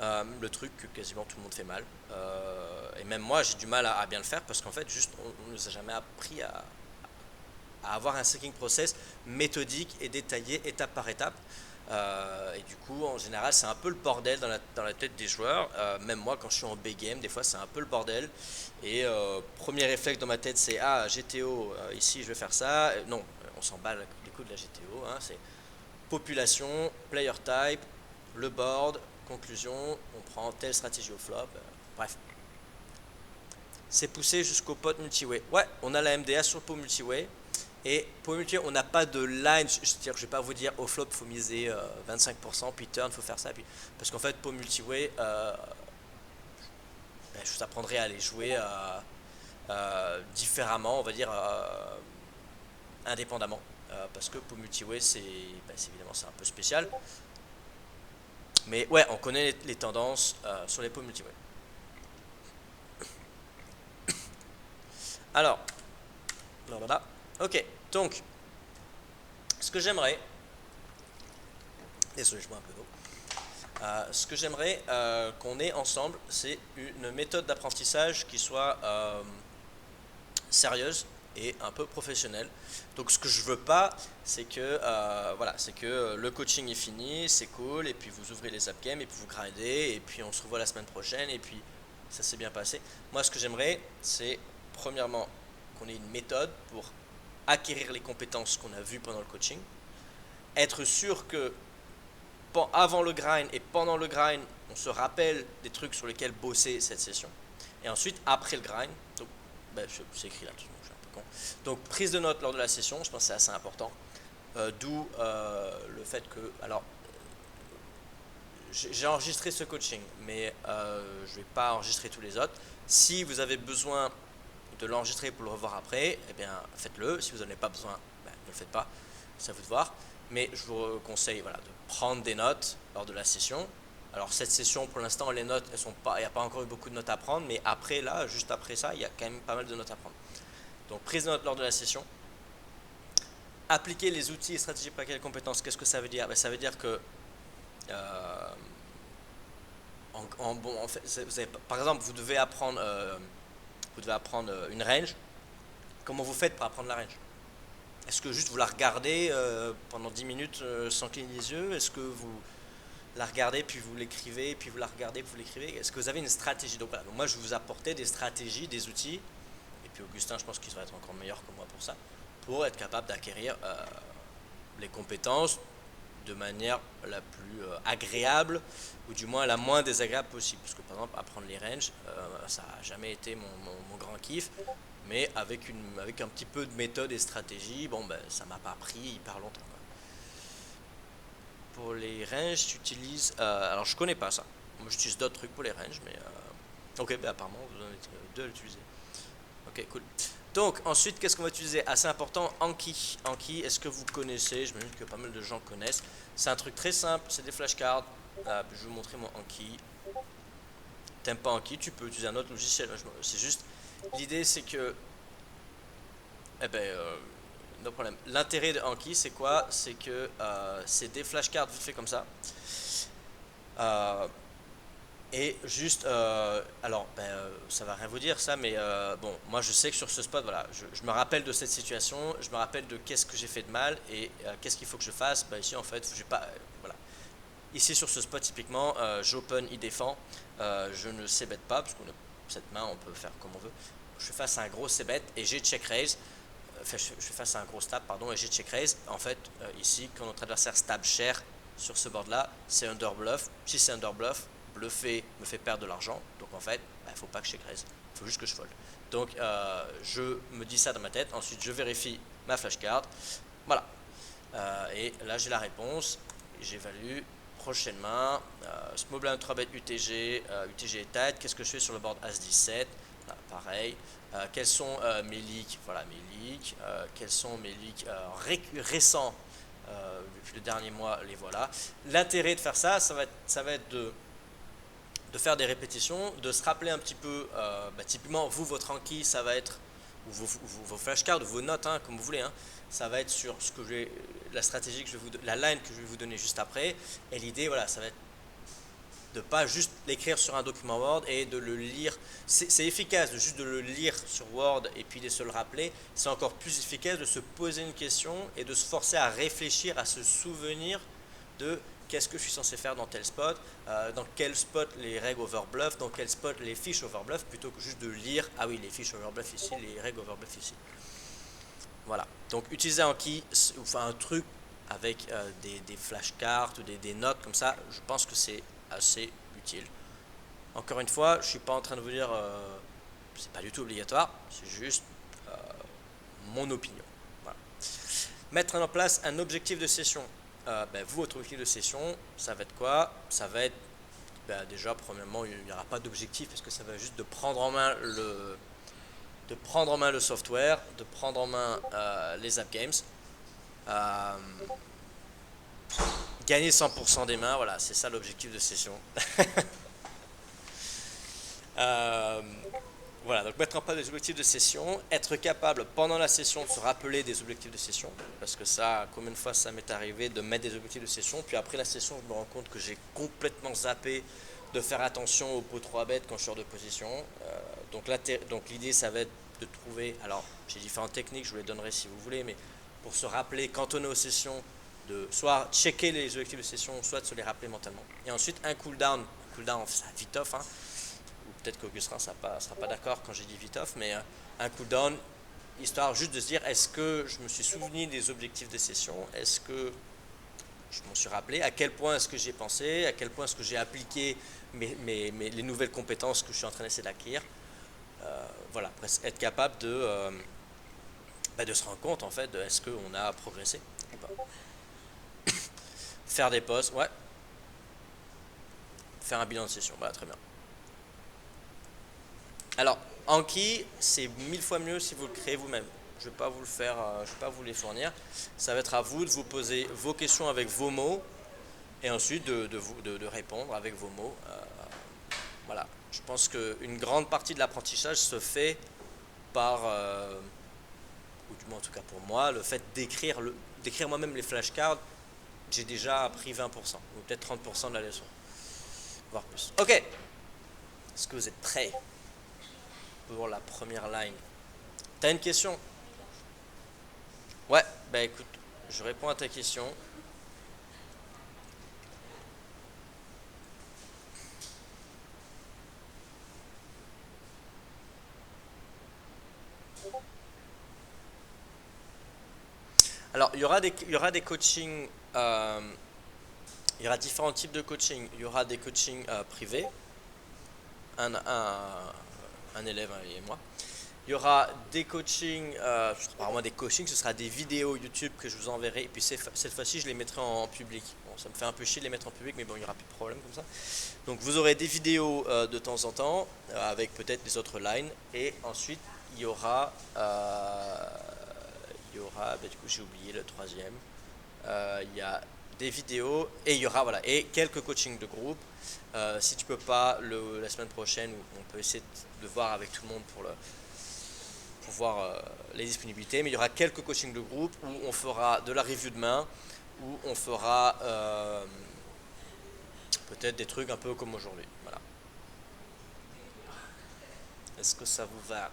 le truc que quasiment tout le monde fait mal. Et même moi, j'ai du mal à bien le faire parce qu'en fait, juste, on ne nous a jamais appris à avoir un syncing process méthodique et détaillé, étape par étape. Et du coup, en général, c'est un peu le bordel dans la tête des joueurs. Même moi, quand je suis en big game, des fois, c'est un peu le bordel. Et premier réflexe dans ma tête, c'est ah, GTO, ici, je vais faire ça. Non, on s'en bat les coups de la GTO. Hein, c'est population, player type, le board, conclusion, on prend telle stratégie au flop. Bref. C'est poussé jusqu'au pot multiway. Ouais, on a la MDA sur le pot multiway. Et pour multiway, on n'a pas de line. Je ne vais pas vous dire au flop, il faut miser 25%, puis turn, il faut faire ça. Puis, parce qu'en fait, pour multiway, je vous apprendrai à les jouer différemment, on va dire indépendamment. Parce que pour multiway, évidemment c'est un peu spécial. Mais ouais, on connaît les tendances sur les pots multiway. Alors, voilà. Ok, donc, ce que j'aimerais, désolé, je bois un peu d'eau. Ce que j'aimerais qu'on ait ensemble, c'est une méthode d'apprentissage qui soit sérieuse et un peu professionnelle. Donc, ce que je veux pas, c'est que c'est que le coaching est fini, c'est cool, et puis vous ouvrez les app games, et puis vous grindez, et puis on se revoit la semaine prochaine, et puis ça s'est bien passé. Moi, ce que j'aimerais, c'est premièrement qu'on ait une méthode pour acquérir les compétences qu'on a vues pendant le coaching, être sûr que avant le grind et pendant le grind, on se rappelle des trucs sur lesquels bosser cette session. Et ensuite, après le grind, donc, c'est écrit là, je suis un peu con. Donc, prise de notes lors de la session, je pense que c'est assez important. D'où le fait que, alors, j'ai enregistré ce coaching, mais je ne vais pas enregistrer tous les autres. Si vous avez besoin de l'enregistrer pour le revoir après, eh bien, faites-le. Si vous n'en avez pas besoin, ne le faites pas. C'est à vous de voir. Mais je vous conseille de prendre des notes lors de la session. Alors cette session, pour l'instant, les notes, il n'y a pas encore eu beaucoup de notes à prendre, mais après, là, juste après ça, il y a quand même pas mal de notes à prendre. Donc prise de notes lors de la session. Appliquer les outils et stratégies pour acquérir les compétences, qu'est-ce que ça veut dire? Ça veut dire que, par exemple, vous devez apprendre une range. Comment vous faites pour apprendre la range? Est-ce que juste vous la regardez pendant 10 minutes sans cligner les yeux? Est-ce que vous la regardez puis vous l'écrivez, puis vous la regardez puis vous l'écrivez? Est-ce que vous avez une stratégie? Donc voilà, donc moi je vais vous apporter des stratégies, des outils, et puis Augustin, je pense qu'il va être encore meilleur que moi pour ça, pour être capable d'acquérir les compétences de manière la plus agréable, ou du moins la moins désagréable possible. Parce que par exemple, apprendre les ranges, ça n'a jamais été mon grand kiff, mais avec un petit peu de méthode et stratégie, ça m'a pas pris hyper longtemps. Quoi. Pour les ranges, tu utilises... alors je connais pas ça. Moi j'utilise d'autres trucs pour les ranges, mais... ok, apparemment vous en êtes deux à l'utiliser. Ok, cool. Donc ensuite, qu'est-ce qu'on va utiliser? Assez important, Anki. Anki, est-ce que vous connaissez? Je me dis que pas mal de gens connaissent. C'est un truc très simple, c'est des flashcards. Je vais vous montrer mon Anki. T'aimes pas Anki, tu peux utiliser un autre logiciel. C'est juste, l'idée c'est que, no problème. L'intérêt de Anki, c'est quoi? C'est que c'est des flashcards faits comme ça. Et juste, ça va rien vous dire ça, mais moi je sais que sur ce spot, voilà, je me rappelle de cette situation, je me rappelle de qu'est-ce que j'ai fait de mal et qu'est-ce qu'il faut que je fasse. Ici en fait, j'ai pas, voilà. Ici sur ce spot typiquement, j'open, il défend, je ne c-bet pas parce qu'on a cette main, on peut faire comme on veut. Je fais face à un gros c-bet et j'ai check raise. Je fais face à un gros stab, pardon, et j'ai check raise. En fait, ici, quand notre adversaire stab cher sur ce board là, c'est under bluff. Si c'est under bluff, bluffer me fait perdre de l'argent. Donc en fait, il ne faut pas que je check raise. Il faut juste que je fold. Donc je me dis ça dans ma tête. Ensuite, je vérifie ma flashcard. Voilà. Et là, j'ai la réponse. J'évalue. Prochaine main. Small blind 3 bet UTG. UTG est tight. Qu'est-ce que je fais sur le board As-17? Pareil. Quels sont mes leaks? Voilà, mes leaks. Quels sont mes leaks récents depuis le dernier mois? Les voilà. L'intérêt de faire ça, ça va être de faire des répétitions, de se rappeler un petit peu, typiquement, vous, votre Anki, ça va être, ou vos flashcards, ou vos notes, hein, comme vous voulez, hein, ça va être sur ce que la stratégie que je vais la line que je vais vous donner juste après. Et l'idée, voilà, ça va être de pas juste l'écrire sur un document Word et de le lire. C'est efficace de juste de le lire sur Word et puis de se le rappeler. C'est encore plus efficace de se poser une question et de se forcer à réfléchir, à se souvenir de qu'est-ce que je suis censé faire dans tel spot, dans quel spot les règles overbluff, dans quel spot les fiches overbluff, plutôt que juste de lire, ah oui, les fiches overbluff ici, les règles overbluff ici. Voilà. Donc utiliser Anki, enfin un truc avec des flashcards ou des notes comme ça, je pense que c'est assez utile. Encore une fois, je ne suis pas en train de vous dire c'est pas du tout obligatoire, c'est juste mon opinion. Voilà. Mettre en place un objectif de session. Vous, votre objectif de session, ça va être quoi? Ça va être déjà, premièrement, il n'y aura pas d'objectif parce que ça va juste de prendre en main le software, de prendre en main les app games. Gagner 100% des mains, voilà, c'est ça l'objectif de session. Voilà, donc mettre en place des objectifs de session, être capable pendant la session de se rappeler des objectifs de session, parce que ça, combien de fois ça m'est arrivé de mettre des objectifs de session, puis après la session, je me rends compte que j'ai complètement zappé de faire attention au pot 3 bet quand je sors de position. Donc l'idée, ça va être de trouver, alors j'ai différentes techniques, je vous les donnerai si vous voulez, mais pour se rappeler quand on est aux sessions, de soit checker les objectifs de session, soit de se les rappeler mentalement. Et ensuite, un cooldown, ça vite off, hein. Peut-être qu'Augustin ne sera pas d'accord quand j'ai dit vite off, mais un cooldown, histoire juste de se dire, est-ce que je me suis souvenu des objectifs de session? Est-ce que je m'en suis rappelé? À quel point est-ce que j'ai pensé? À quel point est-ce que j'ai appliqué les nouvelles compétences que je suis en train d'essayer d'acquérir? Voilà, être capable de se rendre compte, en fait, de est-ce qu'on a progressé ou pas. Faire des pauses, ouais. Faire un bilan de session, voilà, très bien. Alors, Anki, c'est 1000 fois mieux si vous le créez vous-même. Je ne vais pas vous le faire, je vais pas vous les fournir. Ça va être à vous de vous poser vos questions avec vos mots et ensuite de répondre avec vos mots. Voilà. Je pense qu'une grande partie de l'apprentissage se fait par, ou du moins en tout cas pour moi, le fait d'écrire moi-même les flashcards. J'ai déjà appris 20%, ou peut-être 30% de la leçon, voire plus. Ok. Est-ce que vous êtes prêts pour la première line? T'as une question? Ouais, écoute, je réponds à ta question. Alors, il y aura des coachings, il y aura différents types de coaching. Il y aura des coachings privés, un élève et moi. Il y aura des coachings, moi des coachings, ce sera des vidéos YouTube que je vous enverrai. Et puis cette fois-ci, je les mettrai en public. Bon, ça me fait un peu chier de les mettre en public, mais bon, il n'y aura plus de problème comme ça. Donc vous aurez des vidéos de temps en temps, avec peut-être des autres lines. Et ensuite, il y aura, du coup j'ai oublié le troisième. Il y a des vidéos et il y aura et quelques coachings de groupe. Si tu peux pas la semaine prochaine, on peut essayer de voir avec tout le monde pour voir les disponibilités, mais il y aura quelques coachings de groupe où on fera de la review de main, où on fera peut-être des trucs un peu comme aujourd'hui. Voilà. Est-ce que ça vous va?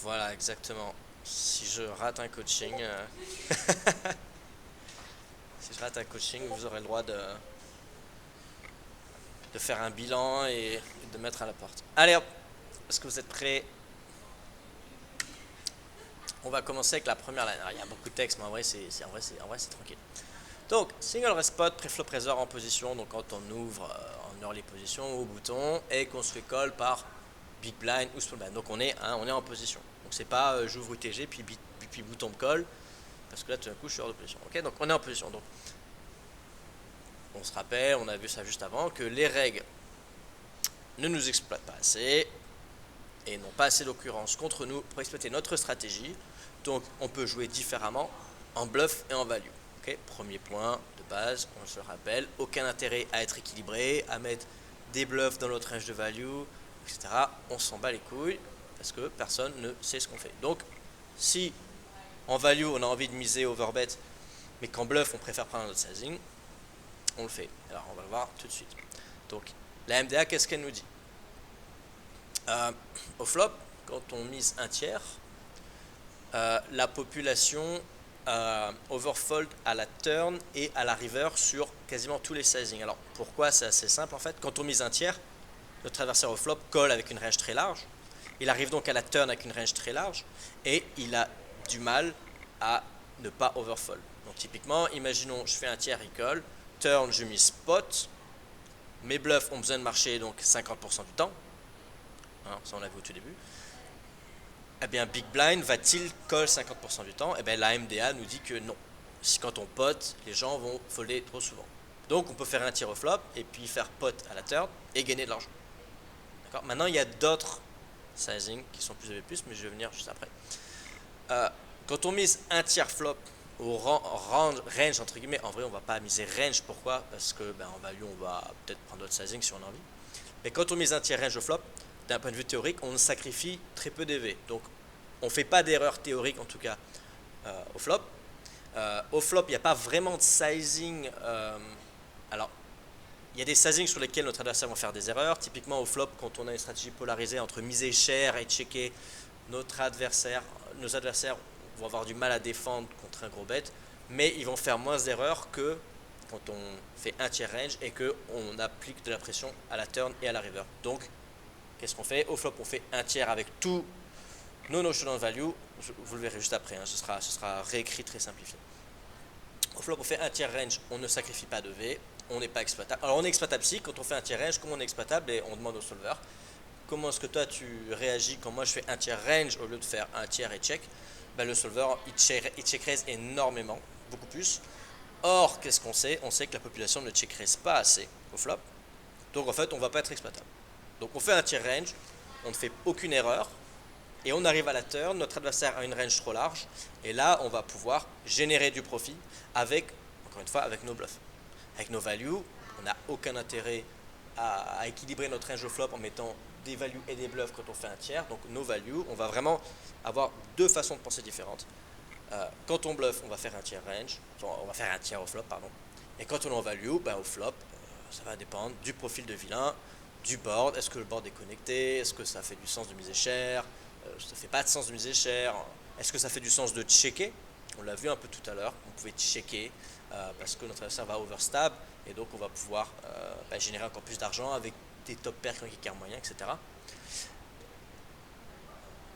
Voilà, exactement. Si je rate un coaching, vous aurez le droit de faire un bilan et de mettre à la porte. Allez hop, est-ce que vous êtes prêts? On va commencer avec la première ligne. Alors, il y a beaucoup de texte, mais en vrai c'est tranquille. Donc, single raise spot, préflop raiser en position. Donc, quand on ouvre en early position au bouton et qu'on se fait call par big blind ou small blind. Donc, on est en position. Donc, c'est pas j'ouvre UTG puis bouton me call parce que là, tout d'un coup, je suis hors de position. Ok, donc on est en position. Donc, on se rappelle, on a vu ça juste avant, que les règles ne nous exploitent pas assez et n'ont pas assez d'occurrence contre nous pour exploiter notre stratégie. Donc, on peut jouer différemment en bluff et en value. Okay, premier point de base, on se rappelle, aucun intérêt à être équilibré, à mettre des bluffs dans notre range de value, etc. On s'en bat les couilles parce que personne ne sait ce qu'on fait. Donc, si en value on a envie de miser overbet, mais qu'en bluff on préfère prendre notre sizing, on le fait. Alors, on va le voir tout de suite. Donc, la MDA, qu'est-ce qu'elle nous dit? Au flop, quand on mise un tiers, la population overfold à la turn et à la river sur quasiment tous les sizing. Alors pourquoi? C'est assez simple en fait. Quand on mise un tiers, notre adversaire au flop colle avec une range très large. Il arrive donc à la turn avec une range très large et il a du mal à ne pas overfold. Donc typiquement, imaginons je fais un tiers, il colle, turn je mise pot, mes bluffs ont besoin de marcher donc 50% du temps. Hein, ça on l'a vu au tout début. Eh bien, Big Blind va-t-il call 50% du temps? Eh bien, la MDA nous dit que non. Si quand on pote, les gens vont folder trop souvent. Donc, on peut faire un tir au flop et puis faire pot à la turn et gagner de l'argent. D'accord. Maintenant, il y a d'autres sizing qui sont plus élevés plus, mais je vais venir juste après. Quand on mise un tiers flop au range entre guillemets, en vrai, on va pas miser range. Pourquoi? Parce que en value, on va peut-être prendre d'autres sizing si on a envie. Mais quand on mise un tiers range au flop, d'un point de vue théorique, on sacrifie très peu d'EV. Donc, on ne fait pas d'erreur théorique, en tout cas, au flop. Au flop, il n'y a pas vraiment de sizing. Alors, il y a des sizings sur lesquels notre adversaire va faire des erreurs. Typiquement, au flop, quand on a une stratégie polarisée entre miser cher et checker, nos adversaires vont avoir du mal à défendre contre un gros bet, mais ils vont faire moins d'erreurs que quand on fait un tiers range et qu'on applique de la pression à la turn et à la river. Donc, qu'est-ce qu'on fait? Au flop, on fait un tiers avec tous nos notional value. Vous le verrez juste après, hein, ce sera réécrit très simplifié. Au flop, on fait un tiers range, on ne sacrifie pas de V, on n'est pas exploitable. Alors, on est exploitable si, quand on fait un tiers range, comment on est exploitable? Et on demande au solver, comment est-ce que toi tu réagis quand moi je fais un tiers range au lieu de faire un tiers et check? Le solver, il check raise énormément, beaucoup plus. Or, qu'est-ce qu'on sait? On sait que la population ne check raise pas assez au flop. Donc, en fait, on ne va pas être exploitable. Donc on fait un tiers range, on ne fait aucune erreur, et on arrive à la turn, notre adversaire a une range trop large, et là on va pouvoir générer du profit avec, encore une fois, avec nos bluffs. Avec nos values, on n'a aucun intérêt à équilibrer notre range au flop en mettant des values et des bluffs quand on fait un tiers. Donc nos values, on va vraiment avoir deux façons de penser différentes. Quand on bluffe, on va faire un tiers range, on va faire un tiers au flop, pardon. Et quand on est en value, au flop, ça va dépendre du profil de vilain, du board. Est-ce que le board est connecté? Est-ce que ça fait du sens de miser cher? Ça fait pas de sens de miser cher. Est-ce que ça fait du sens de checker? On l'a vu un peu tout à l'heure, on pouvait checker parce que notre adversaire va overstab et donc on va pouvoir générer encore plus d'argent avec des top pairs qui ont kicker moyen, etc.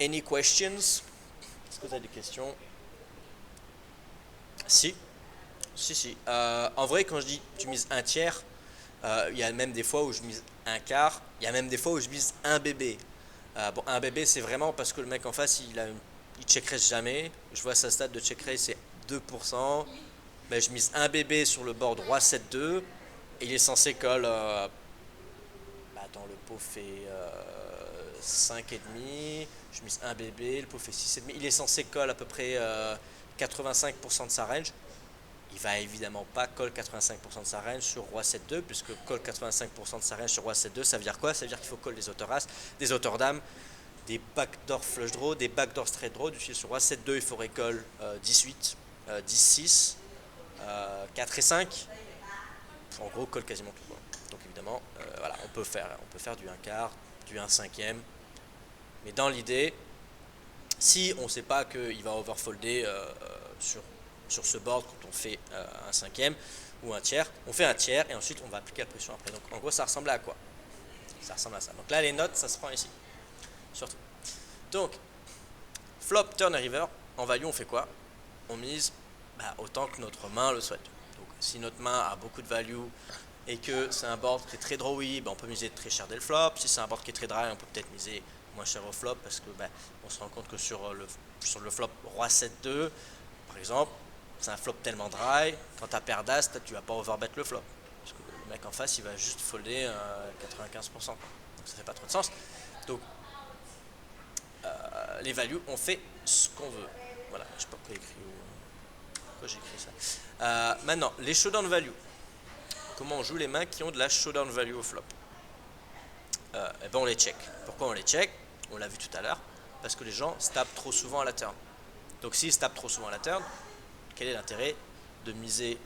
Any questions? Est-ce que vous avez des questions? Si. En vrai, quand je dis tu mises un tiers, il y a même des fois où je mise un quart, il y a même des fois où je mise un bébé. Un bébé, c'est vraiment parce que le mec en face, il check raise jamais. Je vois sa stat de check raise, c'est 2%. Je mise un bébé sur le board roi 7-2 et il est censé call. Attends, le pot fait 5,5. Je mise un bébé, le pot fait 6,5. Il est censé call à peu près 85% de sa range. Il va évidemment pas call 85% de sa range sur roi 7-2, puisque call 85% de sa range sur roi 7-2, ça veut dire quoi? Ça veut dire qu'il faut call des auteurs as, des auteurs dames, des backdoor flush draw, des backdoor straight draw. Du sur roi 7-2, il faudrait call 18, 10-6, 4 et 5. En gros, call quasiment tout. Donc évidemment, voilà, on peut faire du 1 quart, du 1 cinquième. Mais dans l'idée, si on ne sait pas qu'il va overfolder sur ce board quand on fait un cinquième ou un tiers, on fait un tiers et ensuite on va appliquer la pression après. Donc en gros, ça ressemble à quoi? Ça ressemble à ça. Donc là, les notes, ça se prend ici, surtout. Donc, flop, turn et river, en value, on fait quoi? On mise autant que notre main le souhaite. Donc Si notre main a beaucoup de value et que c'est un board qui est très drawy, ben on peut miser très cher dès le flop. Si c'est un board qui est très dry, on peut peut-être miser moins cher au flop parce que ben, on se rend compte que sur le flop roi 7-2, par exemple, c'est un flop tellement dry, quand tu as paire d'as, tu vas pas overbet le flop. Parce que le mec en face, il va juste folder 95%. Donc ça fait pas trop de sens. Donc les values, on fait ce qu'on veut. Voilà, je sais pas pourquoi j'ai écrit ça. Maintenant, les showdown value. Comment on joue les mains qui ont de la showdown value au flop? Et ben on les check. Pourquoi on les check? On l'a vu tout à l'heure. Parce que les gens se tapent trop souvent à la turn. Donc s'ils se tapent trop souvent à la turn, quel est l'intérêt de miser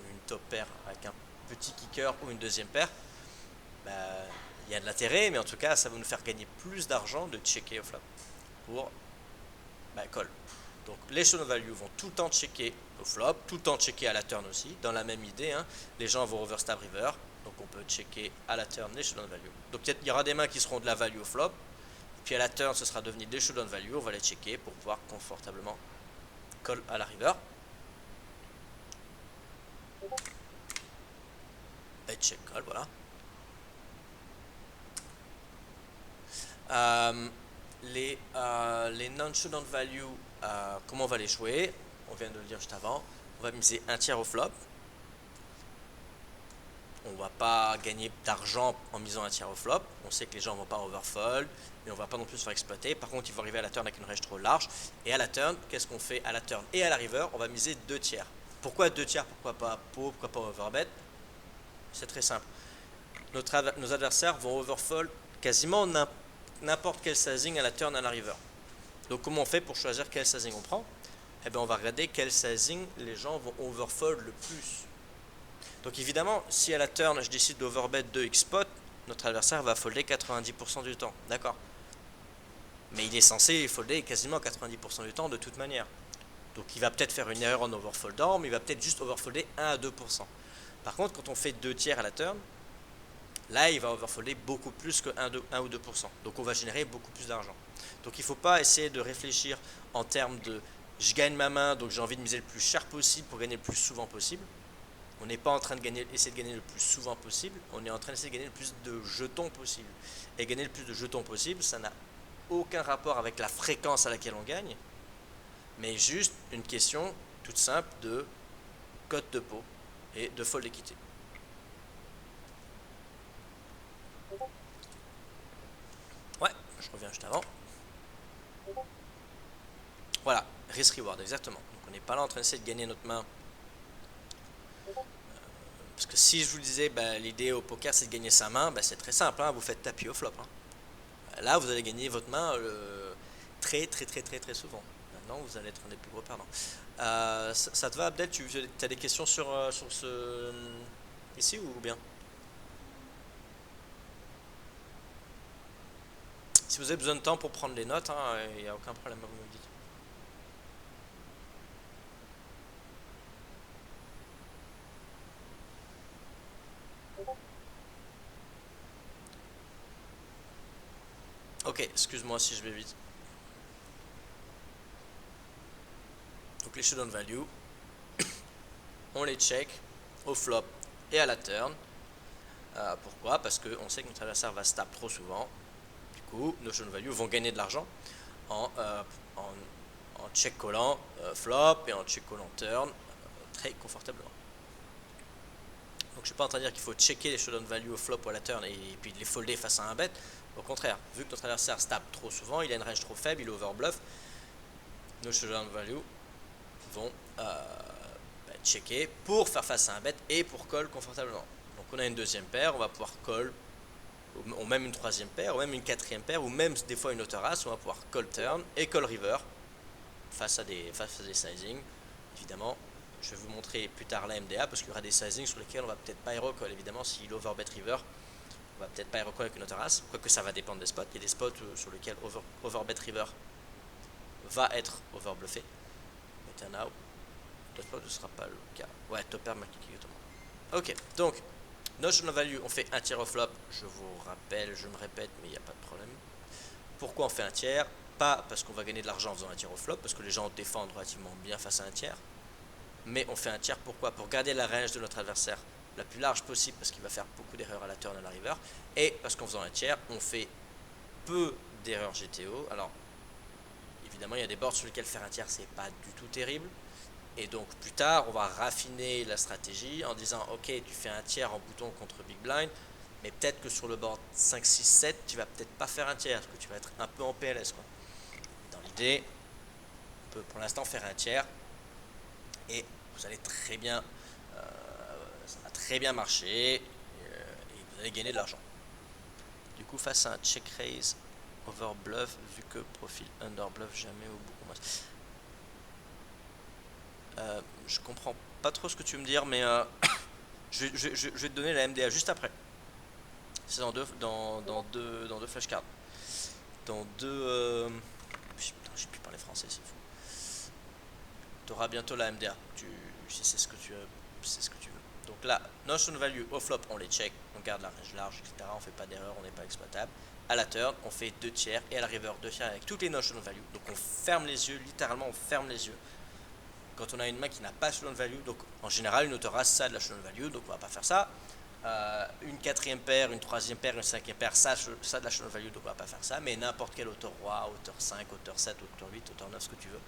une top paire avec un petit kicker ou une deuxième paire? Ben, il y a de l'intérêt, mais en tout cas, ça va nous faire gagner plus d'argent de checker au flop pour call. Donc les showdown value vont tout le temps checker au flop, tout le temps checker à la turn aussi, dans la même idée. Hein. Les gens vont overstab river, donc on peut checker à la turn les showdown value. Donc il y aura des mains qui seront de la value au flop, puis à la turn ce sera devenu des showdown value, on va les checker pour pouvoir confortablement call à la river. Et check call, voilà. Les non-showdown value, comment on va les jouer? On vient de le dire juste avant. On va miser un tiers au flop. On va pas gagner d'argent en misant un tiers au flop. On sait que les gens vont pas overfold, mais on va pas non plus se faire exploiter. Par contre, ils vont arriver à la turn avec une range trop large. Et à la turn, qu'est-ce qu'on fait à la turn et à la river? On va miser 2 tiers. Pourquoi 2 tiers? Pourquoi pas pot? Pourquoi pas overbet? C'est très simple. Nos adversaires vont overfold quasiment n'importe quel sizing à la turn, à la river. Donc comment on fait pour choisir quel sizing on prend? Eh bien on va regarder quel sizing les gens vont overfold le plus. Donc évidemment, si à la turn je décide d'overbet 2x pot, notre adversaire va folder 90% du temps, d'accord? Mais il est censé folder quasiment 90% du temps de toute manière. Donc il va peut-être faire une erreur en overfoldant, mais il va peut-être juste overfolder 1 à 2%. Par contre, quand on fait 2 tiers à la turn, là il va overfolder beaucoup plus que 1 ou 2%. Donc on va générer beaucoup plus d'argent. Donc il ne faut pas essayer de réfléchir en termes de je gagne ma main, donc j'ai envie de miser le plus cher possible pour gagner le plus souvent possible. On n'est pas en train essayer de gagner le plus souvent possible, on est en train d'essayer de gagner le plus de jetons possible. Et gagner le plus de jetons possible, ça n'a aucun rapport avec la fréquence à laquelle on gagne, mais juste une question toute simple de cote de pot et de fold d'équité. Ouais, je reviens juste avant. Voilà, risk reward, exactement. Donc on n'est pas là en train d'essayer de gagner notre main. Parce que si je vous disais, l'idée au poker c'est de gagner sa main, c'est très simple, hein, vous faites tapis au flop. Hein. Là vous allez gagner votre main très souvent. Maintenant vous allez être un des plus gros perdants. Ça te va Abdel? Tu as des questions sur ce ici ou bien? Si vous avez besoin de temps pour prendre les notes, il n'y a aucun problème, vous me dites. Ok, excuse-moi si je vais vite. Donc les showdown value, on les check au flop et à la turn. Pourquoi? Parce qu'on sait que notre adversaire va se taper trop souvent. Du coup, nos showdown value vont gagner de l'argent en check collant flop et en check collant turn très confortablement. Donc je suis pas en train de dire qu'il faut checker les showdown value au flop ou à la turn et puis les folder face à un bet. Au contraire, vu que notre adversaire se tape trop souvent, il a une range trop faible, il overbluff, nos showdown value vont checker pour faire face à un bet et pour call confortablement. Donc on a une deuxième paire, on va pouvoir call, ou même une troisième paire, ou même une quatrième paire, ou même des fois une autre as, on va pouvoir call turn et call river face à des sizing. Évidemment, je vais vous montrer plus tard la MDA parce qu'il y aura des sizings sur lesquels on va peut-être pas hero call. Évidemment, s'il overbet river, on va peut-être pas hero call avec une autre as, quoique ça va dépendre des spots. Il y a des spots sur lesquels overbet river va être overbluffé. Mais now, d'autres spots ne sera pas le cas. Ouais, top pair marqué ok, donc notional value, on fait un tiers au flop. Je vous rappelle, je me répète, mais il n'y a pas de problème. Pourquoi on fait un tiers? Pas parce qu'on va gagner de l'argent en faisant un tiers au flop, parce que les gens défendent relativement bien face à un tiers. mais on fait un tiers. Pourquoi? Pour garder la range de notre adversaire la plus large possible, parce qu'il va faire beaucoup d'erreurs à la turn et à la river, et parce qu'en faisant un tiers, on fait peu d'erreurs GTO. Alors, évidemment, il y a des boards sur lesquels faire un tiers, c'est pas du tout terrible. Et donc, plus tard, on va raffiner la stratégie en disant, ok, tu fais un tiers en bouton contre Big Blind, mais peut-être que sur le board 5, 6, 7, tu vas peut-être pas faire un tiers, parce que tu vas être un peu en PLS, quoi. Dans l'idée, on peut pour l'instant faire un tiers, et vous allez très bien, ça va très bien marcher, et vous allez gagner de l'argent. Du coup, face à un check raise over bluff, vu que profil under bluff jamais au bout. Je comprends pas trop ce que tu veux me dire, mais je vais te donner la MDA juste après. C'est dans deux flashcards. Dans deux. Putain, j'ai plus parlé français, c'est fou. Tu auras bientôt la MDA, si c'est ce que tu veux. Donc là, notion value au flop, on les check, on garde la range large, etc. On fait pas d'erreur, on n'est pas exploitable. À la turn, on fait 2 tiers, et à la river, 2 tiers avec toutes les notion value. Donc on ferme les yeux, littéralement on ferme les yeux. Quand on a une main qui n'a pas showdown value, donc en général une autorace ça a de la showdown value, donc on va pas faire ça. Une quatrième paire, une troisième paire, une cinquième paire, ça a de la showdown value, donc on va pas faire ça. Mais n'importe quel auteur roi, auteur 5, auteur 7, auteur 8, auteur 9, ce que tu veux,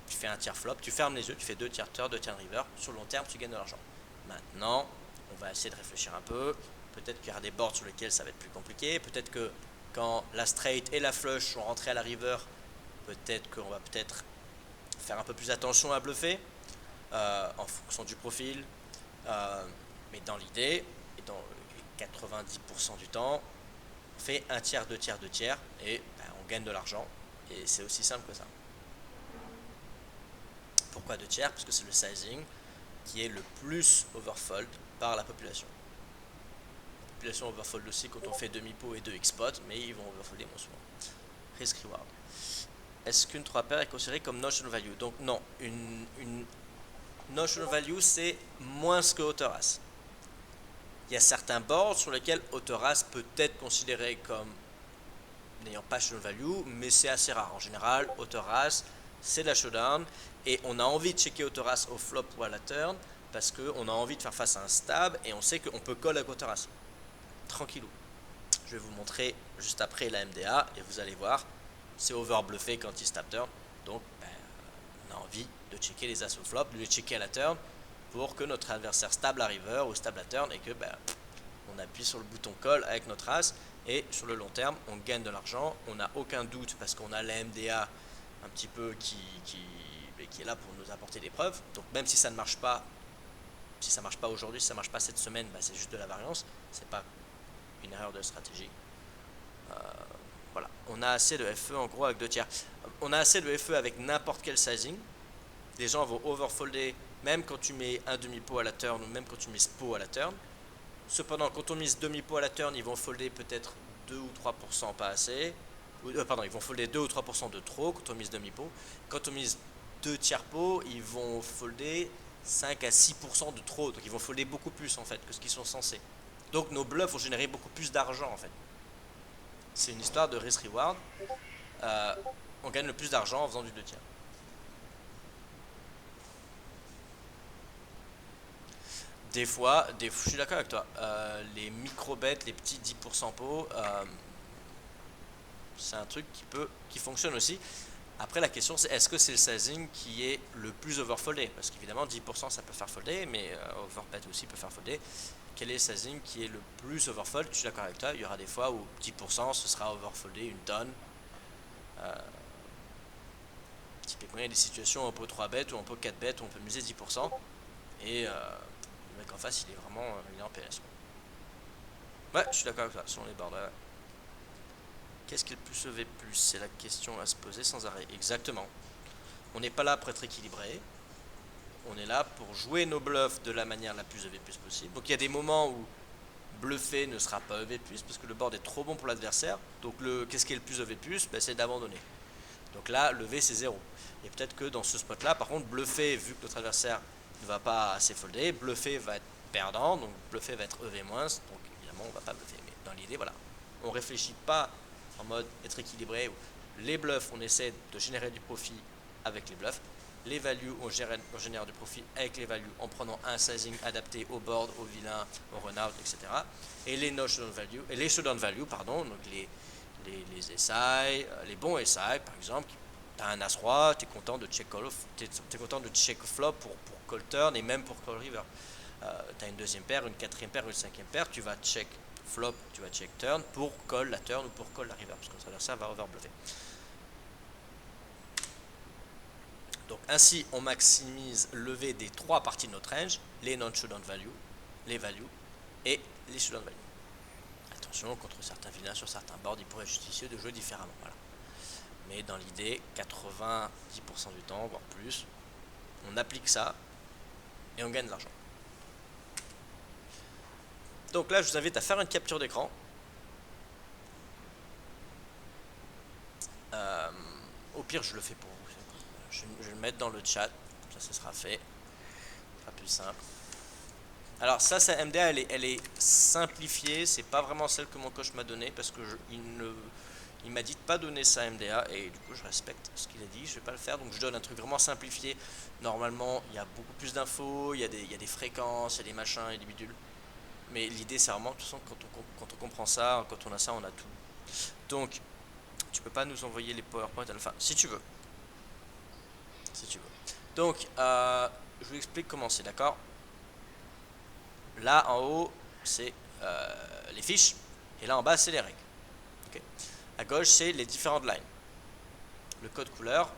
tu fais un tiers flop, tu fermes les yeux, tu fais 2 tiers turn, 2 tiers river, sur le long terme tu gagnes de l'argent. Maintenant, on va essayer de réfléchir un peu. Peut-être qu'il y aura des boards sur lesquels ça va être plus compliqué. Peut-être que quand la straight et la flush sont rentrées à la river, peut-être qu'on va peut-être faire un peu plus attention à bluffer en fonction du profil. Mais dans l'idée, et dans 90% du temps, on fait un tiers, 2 tiers, 2 tiers, et on gagne de l'argent. Et c'est aussi simple que ça. Pourquoi 2 tiers? Parce que c'est le sizing qui est le plus overfold par la population. La population overfold aussi quand on fait demi-pot et 2 x-pot, mais ils vont overfolder moins souvent. Risk reward. Est-ce qu'une 3 paire est considérée comme notional value? Donc non, une notional value c'est moins que auteur as. Il y a certains boards sur lesquels auteur as peut être considéré comme n'ayant pas showdown value, mais c'est assez rare. En général, auteur as c'est la showdown, et on a envie de checker auteur as au flop ou à la turn parce qu'on a envie de faire face à un stab et on sait qu'on peut call avec auteur as. Tranquillou. Je vais vous montrer juste après la MDA et vous allez voir, c'est overbluffé quand il stab turn, donc on a envie de checker les as au flop, de les checker à la turn pour que notre adversaire stab la river ou stab la turn et que on appuie sur le bouton call avec notre as, et sur le long terme on gagne de l'argent. On n'a aucun doute parce qu'on a la MDA un petit peu qui est là pour nous apporter des preuves. Donc même si ça ne marche pas, si ça marche pas aujourd'hui, si ça marche pas cette semaine, c'est juste de la variance, c'est pas une erreur de stratégie. Voilà, on a assez de FE en gros avec 2 tiers. On a assez de FE avec n'importe quel sizing. Les gens vont overfolder même quand tu mets un demi-pot à la turn ou même quand tu mets pot à la turn. Cependant, quand on mise demi-pot à la turn, ils vont folder peut-être 2 ou 3% pas assez. Pardon, ils vont folder 2 ou 3% de trop quand on mise demi-pot. Quand on mise 2 tiers pot, ils vont folder 5 à 6% de trop. Donc ils vont folder beaucoup plus en fait que ce qu'ils sont censés. Donc nos bluffs vont générer beaucoup plus d'argent en fait. C'est une histoire de risk-reward. On gagne le plus d'argent en faisant du 2 tiers. Des fois, je suis d'accord avec toi. Les micro-bets, les petits 10% pot, c'est un truc qui fonctionne aussi. Après, la question c'est est-ce que c'est le sizing qui est le plus overfoldé? Parce qu'évidemment, 10% ça peut faire folder, mais overbet aussi peut faire folder. Quel est le sizing qui est le plus overfold? Je suis d'accord avec toi, il y aura des fois où 10% ce sera overfoldé une tonne. Typiquement, il y a des situations en pot 3 bêtes ou en pot 4 bêtes où on peut miser 10%. Et le mec en face, il est en PS. Ouais, je suis d'accord avec toi, selon les boards. Ouais. Qu'est-ce qui est le plus EV+? C'est la question à se poser sans arrêt. Exactement. On n'est pas là pour être équilibré. On est là pour jouer nos bluffs de la manière la plus EV+ possible. Donc il y a des moments où bluffer ne sera pas EV+, parce que le board est trop bon pour l'adversaire. Donc qu'est-ce qui est le plus EV+? C'est d'abandonner. Donc là, le V c'est 0. Et peut-être que dans ce spot là, par contre, bluffer, vu que notre adversaire ne va pas assez folder, bluffer va être perdant, donc bluffer va être EV-, donc évidemment on va pas bluffer. Mais dans l'idée, voilà, on réfléchit pas en mode être équilibré. Les bluffs, on essaie de générer du profit avec les bluffs, Les values, on génère du profit avec les values en prenant un sizing adapté au board, au vilain, au renard, etc. Et les no showdown value, et les showdown value, pardon, donc les SI, les bons SI par exemple, tu as un As-Roi, tu es content de check call off, t'es content de check flop pour call turn et même pour call river. Tu as une deuxième paire, une quatrième paire, une cinquième paire, tu vas check flop, tu vas check turn pour call la turn ou pour call la river, parce que ton adversaire va overbluffer. Donc ainsi, on maximise levé des trois parties de notre range, les non-showdown value, les values et les showdown value. Attention, contre certains vilains sur certains boards, il pourrait être judicieux de jouer différemment. Voilà. Mais dans l'idée, 90% du temps, voire plus, on applique ça et on gagne de l'argent. Donc là, je vous invite à faire une capture d'écran. Au pire, je le fais pour vous. Je vais le mettre dans le chat, comme ça, ce sera fait. Ce sera plus simple. Alors ça, sa MDA, elle est simplifiée. C'est pas vraiment celle que mon coach m'a donnée parce que il m'a dit de pas donner sa MDA et du coup, je respecte ce qu'il a dit. Je vais pas le faire, donc je donne un truc vraiment simplifié. Normalement, il y a beaucoup plus d'infos, il y a des fréquences, il y a des machins, il y a des bidules. Mais l'idée, c'est vraiment, de toute façon, quand on comprend ça, quand on a ça, on a tout. Donc, tu peux pas nous envoyer les PowerPoint à la fin, si tu veux. Si tu veux. Donc, je vous explique comment c'est, d'accord? Là, en haut, c'est les fiches, et là, en bas, c'est les règles. Okay. À gauche, c'est les différentes lines. Le code couleur,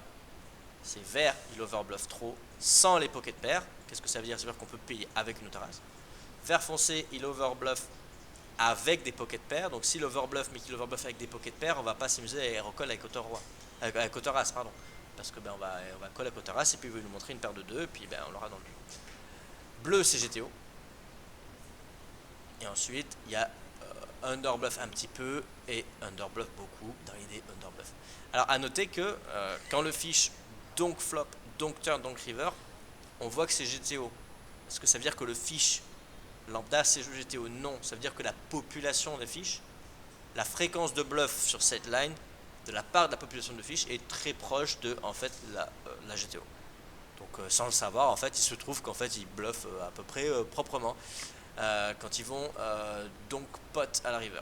c'est vert, il overbluff trop, sans les pocket pairs. Qu'est-ce que ça veut dire? Ça veut dire qu'on peut payer avec une autorace. Vert foncé, il overbluff avec des pocket pairs. Donc s'il overbluff mais qu'il overbluff avec des pocket pairs, on va pas s'amuser à recall avec auteur-roi, avec auteur-as, pardon. Parce que on va call avec auteur-as et puis il veut nous montrer une paire de 2 et puis on l'aura dans le but. Bleu, c'est GTO. Et ensuite, il y a underbluff un petit peu et underbluff beaucoup. Dans l'idée, underbluff. Alors à noter que quand le fiche donc flop, donc turn, donc river, on voit que c'est GTO. Est-ce que ça veut dire que le fiche lambda c'est GTO? Non, ça veut dire que la population des fiches, la fréquence de bluff sur cette line de la part de la population de fiches est très proche de en fait la GTO. Donc sans le savoir, en fait, il se trouve qu'en fait ils bluffent à peu près proprement quand ils vont donc pot à la river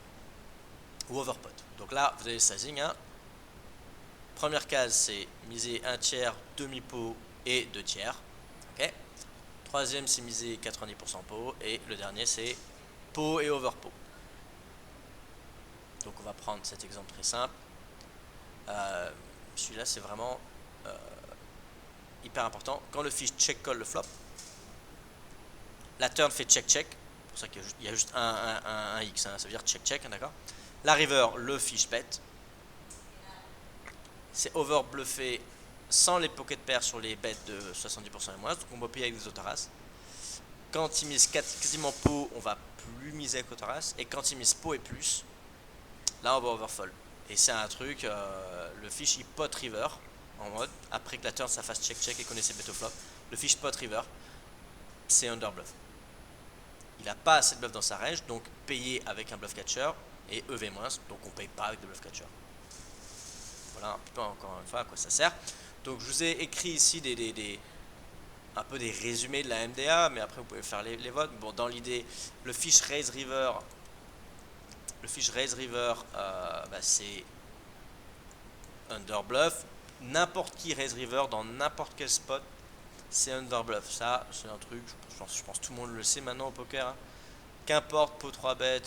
ou overpot. Donc là, vous avez le sizing. Hein. Première case, c'est miser 1 tiers, demi-pot et 2 tiers. Ok. Troisième, c'est miser 90% pot. Et le dernier, c'est pot et overpot. Donc on va prendre cet exemple très simple. Celui-là, c'est vraiment hyper important. Quand le fiche check call le flop, la turn fait check check. C'est pour ça qu'il y a juste un X. Hein, ça veut dire check check, hein, d'accord. La river, le fiche bet. C'est overbluffé sans les pocket pairs sur les bets de 70% et moins. Donc on va payer avec des autoraces. Quand il mise quasiment pot, on va plus miser avec autorace. Et quand il mise pot et plus, là on va overfold. Et c'est un truc, le fiche il pot river en mode, après que la turn ça fasse check check et qu'on ait ses bet au flop, le fiche pot river, c'est underbluff. Il n'a pas assez de bluff dans sa range, donc payer avec un bluff catcher et EV-, donc on paye pas avec de bluff catcher. Voilà un peu encore une fois à quoi ça sert. Donc je vous ai écrit ici un peu des résumés de la MDA, mais après vous pouvez faire les votes. Bon, dans l'idée, le fiche raise river, c'est underbluff. N'importe qui raise river dans n'importe quel spot, c'est underbluff. Ça, c'est un truc, je pense que tout le monde le sait maintenant au poker. Hein. Qu'importe pot 3 bet,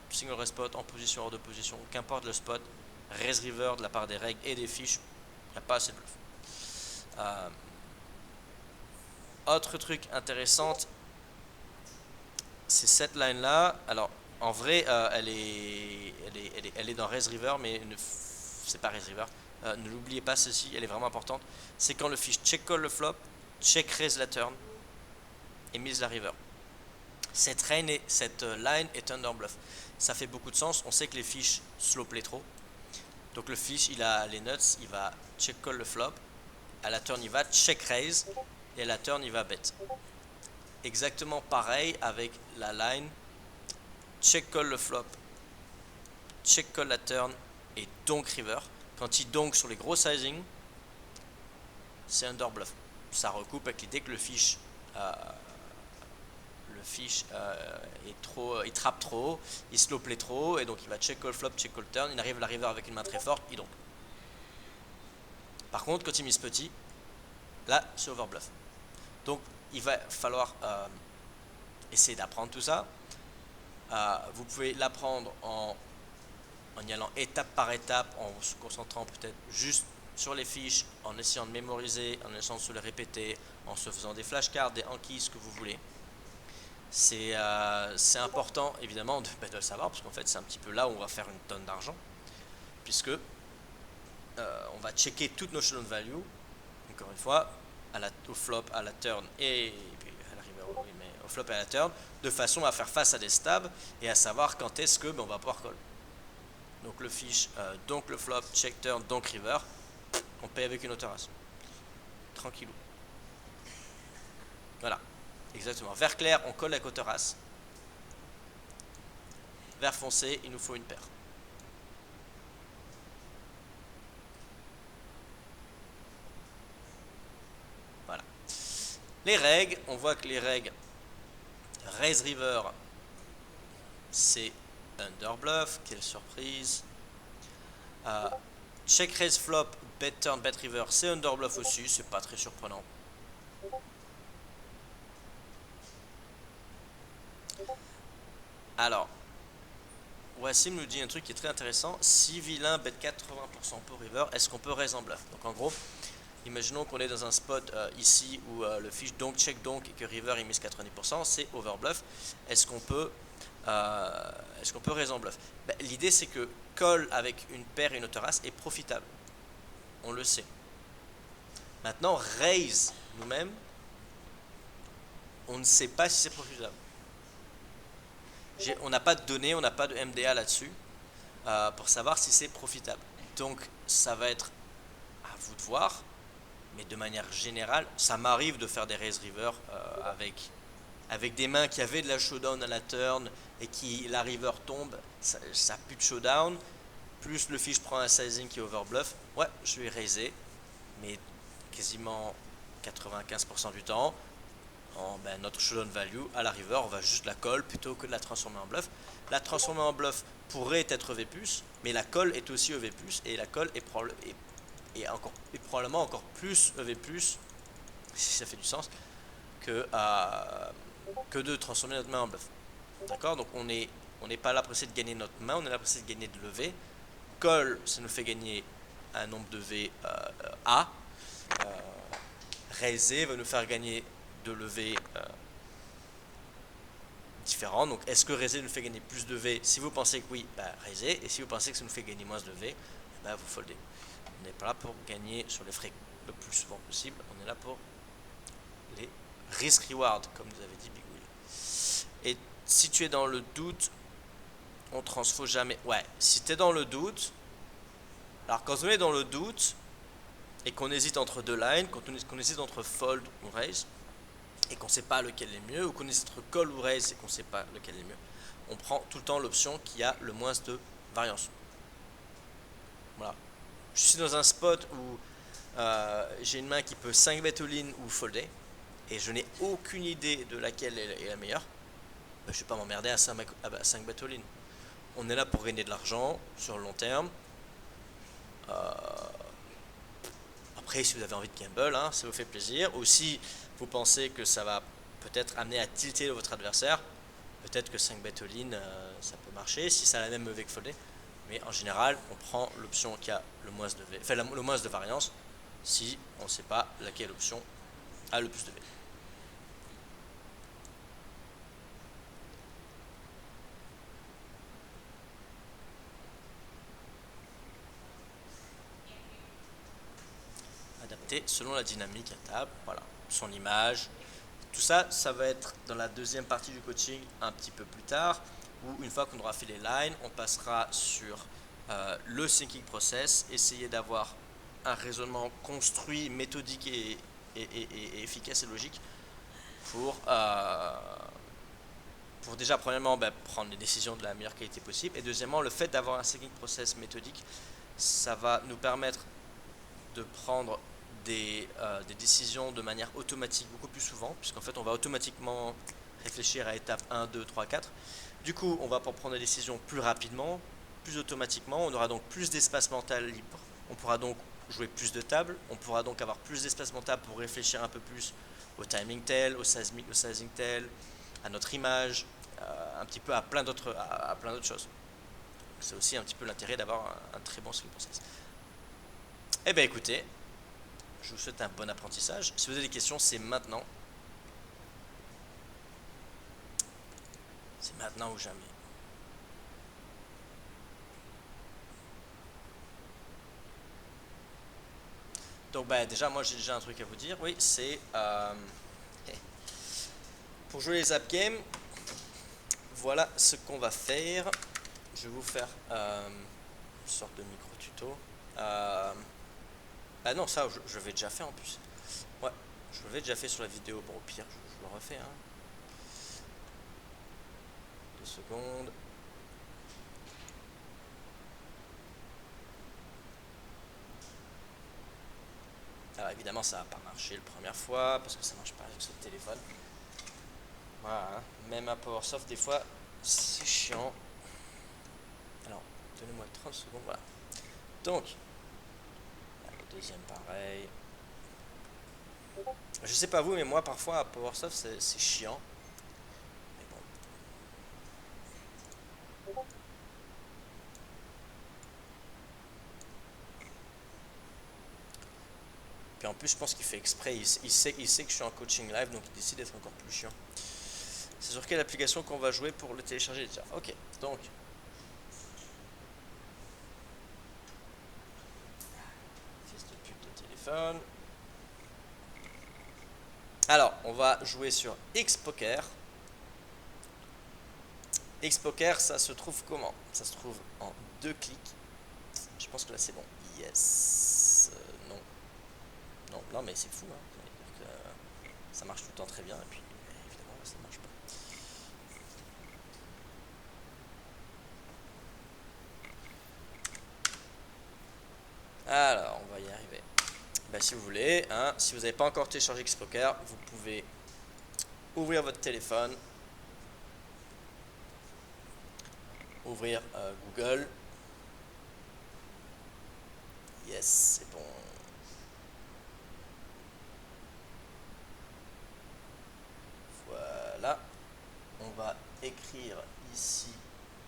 single raise spot, en position, hors de position, qu'importe le spot, raise river de la part des règles et des fiches, il n'y a pas assez de bluff. Autre truc intéressant, c'est cette line là. Alors en vrai, elle est dans raise river, mais c'est pas raise river. Ne l'oubliez pas, ceci, elle est vraiment importante. C'est quand le fiche check call le flop, check raise la turn et mise la river. Cette line est underbluff. Ça fait beaucoup de sens. On sait que les fiches slow play trop. Donc le fiche, il a les nuts, il va check call le flop. À la turn, il va check raise. Et à la turn, il va bet. Exactement pareil avec la line check call le flop, check call la turn et donk river. Quand il donk sur les gros sizing, c'est underbluff. ça recoupe avec l'idée que il trappe trop, il slow play trop, et donc il va check call flop, check call turn, il arrive à la river avec une main très forte, il donc. Par contre, quand il mise petit, là c'est overbluff. Donc il va falloir essayer d'apprendre tout ça. Vous pouvez l'apprendre en y allant étape par étape, en se concentrant peut-être juste sur les fiches, en essayant de mémoriser, en essayant de se les répéter, en se faisant des flashcards, des hankies, ce que vous voulez. C'est important évidemment de le savoir, parce qu'en fait c'est un petit peu là où on va faire une tonne d'argent, puisque on va checker toutes nos showdown value, encore une fois, au flop, à la turn et puis à la river, oui, mais au flop et à la turn, de façon à faire face à des stabs et à savoir quand est-ce que on va pouvoir call. Donc le fiche, donc le flop, check turn, donc river, on paye avec une autorace. Tranquillou. Voilà, exactement. Vert clair, on colle avec autorace. Vert foncé, il nous faut une paire. Voilà. Les règles, on voit que les règles raise river, c'est underbluff, quelle surprise. Check raise flop, bet turn, bet river, c'est underbluff aussi, c'est pas très surprenant. Alors, Wassim nous dit un truc qui est très intéressant. Si vilain bet 80% pour river, est-ce qu'on peut raise en bluff? Donc en gros, imaginons qu'on est dans un spot ici où le fiche donc check donc et que river il mise 90%, c'est overbluff. Est-ce qu'on peut raise en bluff? L'idée c'est que call avec une paire et une autorace est profitable. On le sait. Maintenant, raise nous-mêmes, on ne sait pas si c'est profitable. On n'a pas de données, on n'a pas de MDA là-dessus pour savoir si c'est profitable. Donc ça va être à vous de voir, mais de manière générale, ça m'arrive de faire des raise river avec des mains qui avaient de la showdown à la turn et qui la river tombe, ça pue de showdown, plus le fiche prend un sizing qui est overbluff. Ouais, je vais raiser, mais quasiment 95% du temps. Notre showdown value à la river, on va juste la call plutôt que de la transformer en bluff. La transformer en bluff pourrait être EV+, mais la call est aussi EV+, et la call est probablement encore plus EV+, si ça fait du sens, que de transformer notre main en bluff. D'accord? Donc on n'est pas là pour essayer de gagner notre main, on est là pour essayer de gagner de lever. Call, ça nous fait gagner un nombre de V A. Raiser va nous faire gagner de levées différents. Donc est-ce que raiser nous fait gagner plus de V? Si vous pensez que oui, raiser. Et si vous pensez que ça nous fait gagner moins de V, vous foldez. On n'est pas là pour gagner sur les frais le plus souvent possible. On est là pour les risk-reward, comme nous avait dit Big Will. Et si tu es dans le doute, on transfo jamais. Ouais, si tu es dans le doute, alors quand on est dans le doute et qu'on hésite entre deux lines, qu'on hésite entre fold ou raise, et qu'on ne sait pas lequel est mieux, ou qu'on hésite entre call ou raise et qu'on ne sait pas lequel est mieux, on prend tout le temps l'option qui a le moins de variance. Voilà. Je suis dans un spot où j'ai une main qui peut 5 bet all-in ou folder, et je n'ai aucune idée de laquelle est la meilleure. Je ne vais pas m'emmerder à 5 bet all-in. On est là pour gagner de l'argent sur le long terme. Après, si vous avez envie de gamble, ça vous fait plaisir. Ou si vous pensez que ça va peut-être amener à tilter votre adversaire, peut-être que 5 bet all-in, ça peut marcher, si ça a la même EV que folder. Mais en général, on prend l'option qui a le moins de variance, si on ne sait pas laquelle option a le plus de V. Adapté selon la dynamique à table, voilà, son image. Tout ça, ça va être dans la deuxième partie du coaching un petit peu plus tard, où une fois qu'on aura fait les lines, on passera sur le thinking process, essayer d'avoir un raisonnement construit, méthodique et efficace et logique pour déjà, premièrement, prendre les décisions de la meilleure qualité possible, et deuxièmement, le fait d'avoir un thinking process méthodique, ça va nous permettre de prendre des décisions de manière automatique beaucoup plus souvent, puisqu'en fait on va automatiquement réfléchir à étape 1, 2, 3, 4. Du coup, on va pouvoir prendre des décisions plus rapidement, plus automatiquement, on aura donc plus d'espace mental libre, on pourra donc jouer plus de tables, on pourra donc avoir plus d'espace mental pour réfléchir un peu plus au timing tel, au sizing tel, à notre image, un petit peu à plein d'autres choses. C'est aussi un petit peu l'intérêt d'avoir un très bon string process. Eh bien écoutez, je vous souhaite un bon apprentissage. Si vous avez des questions, c'est maintenant. C'est maintenant ou jamais. Donc bah, déjà, moi j'ai déjà un truc à vous dire. Oui, c'est pour jouer les app games, voilà ce qu'on va faire. Je vais vous faire une sorte de micro tuto. Ah non, ça je l'avais déjà fait en plus. Ouais, je l'avais déjà fait sur la vidéo. Bon, au pire, je le refais. 2 secondes. Alors évidemment, ça va pas marcher la première fois parce que ça marche pas avec ce téléphone. Voilà, hein. Même à PowerSoft, des fois, c'est chiant. Alors, donnez-moi 30 secondes. Voilà. Donc, le deuxième pareil. Je sais pas vous, mais moi parfois à PowerSoft c'est chiant. Mais bon. Puis en plus, je pense qu'il fait exprès. Il sait que je suis en coaching live, donc il décide d'être encore plus chiant. C'est sur quelle application qu'on va jouer pour le télécharger déjà. Ok, donc. Fils de pute de téléphone. Alors, on va jouer sur Xpoker. Xpoker, ça se trouve comment? Ça se trouve en 2 clics. Je pense que là c'est bon. Yes. Non. Non, non, mais c'est fou. Hein. Ça marche tout le temps très bien. Et puis, évidemment, ça ne marche pas. Alors, on va y arriver. Ben, si vous voulez, hein, si vous n'avez pas encore téléchargé Xpoker, vous pouvez ouvrir votre téléphone, ouvrir Google. Yes, c'est bon. Voilà. On va écrire ici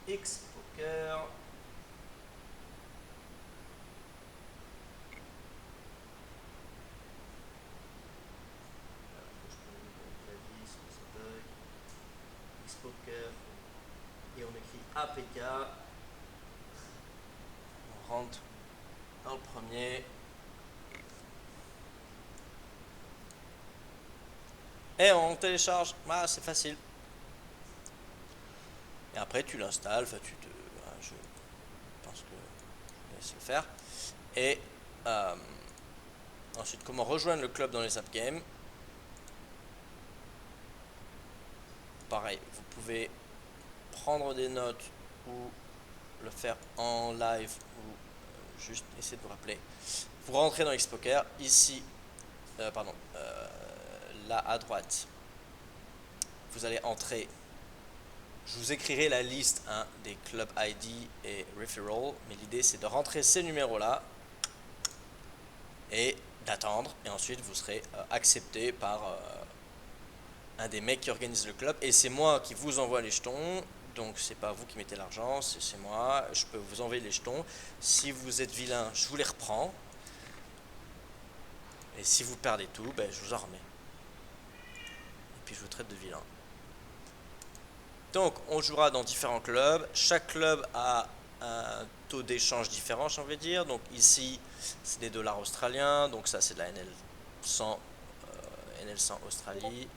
Xpoker. Xpoker. Et on écrit APK. On rentre dans le premier. Et on télécharge. Ah, c'est facile. Et après, tu l'installes. Enfin, je pense que je laisse le faire. Et ensuite, comment rejoindre le club dans les app games. Pareil, vous pouvez prendre des notes ou le faire en live ou juste essayer de vous rappeler. Vous rentrez dans Xpoker, ici, là à droite, vous allez entrer. Je vous écrirai la liste des club ID et referral, mais l'idée c'est de rentrer ces numéros là et d'attendre, et ensuite vous serez accepté par un des mecs qui organise le club, et c'est moi qui vous envoie les jetons. Donc c'est pas vous qui mettez l'argent, c'est moi. Je peux vous envoyer les jetons. Si vous êtes vilain, je vous les reprends. Et si vous perdez tout, ben, je vous en remets. Et puis je vous traite de vilain. Donc on jouera dans différents clubs. Chaque club a un taux d'échange différent, j'ai envie de dire. Donc ici, c'est des dollars australiens. Donc ça, c'est de la NL100. NL100 Australie.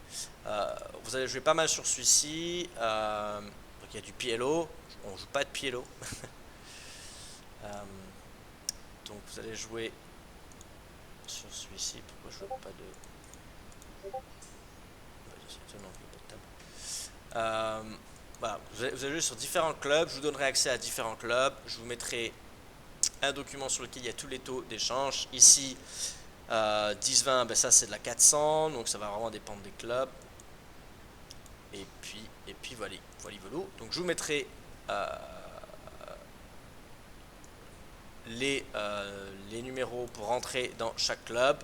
Vous allez jouer pas mal sur celui-ci. Donc il y a du PLO. On joue pas de PLO. Donc vous allez jouer sur celui-ci. Pourquoi je vois pas de... C'est étonnant, il n'y a pas de table. Voilà, vous allez jouer sur différents clubs. Je vous donnerai accès à différents clubs. Je vous mettrai un document sur lequel il y a tous les taux d'échange. Ici, 10-20, ben ça c'est de la 400, donc ça va vraiment dépendre des clubs. Et puis voilà, voilà. Donc je vous mettrai les numéros pour rentrer dans chaque club.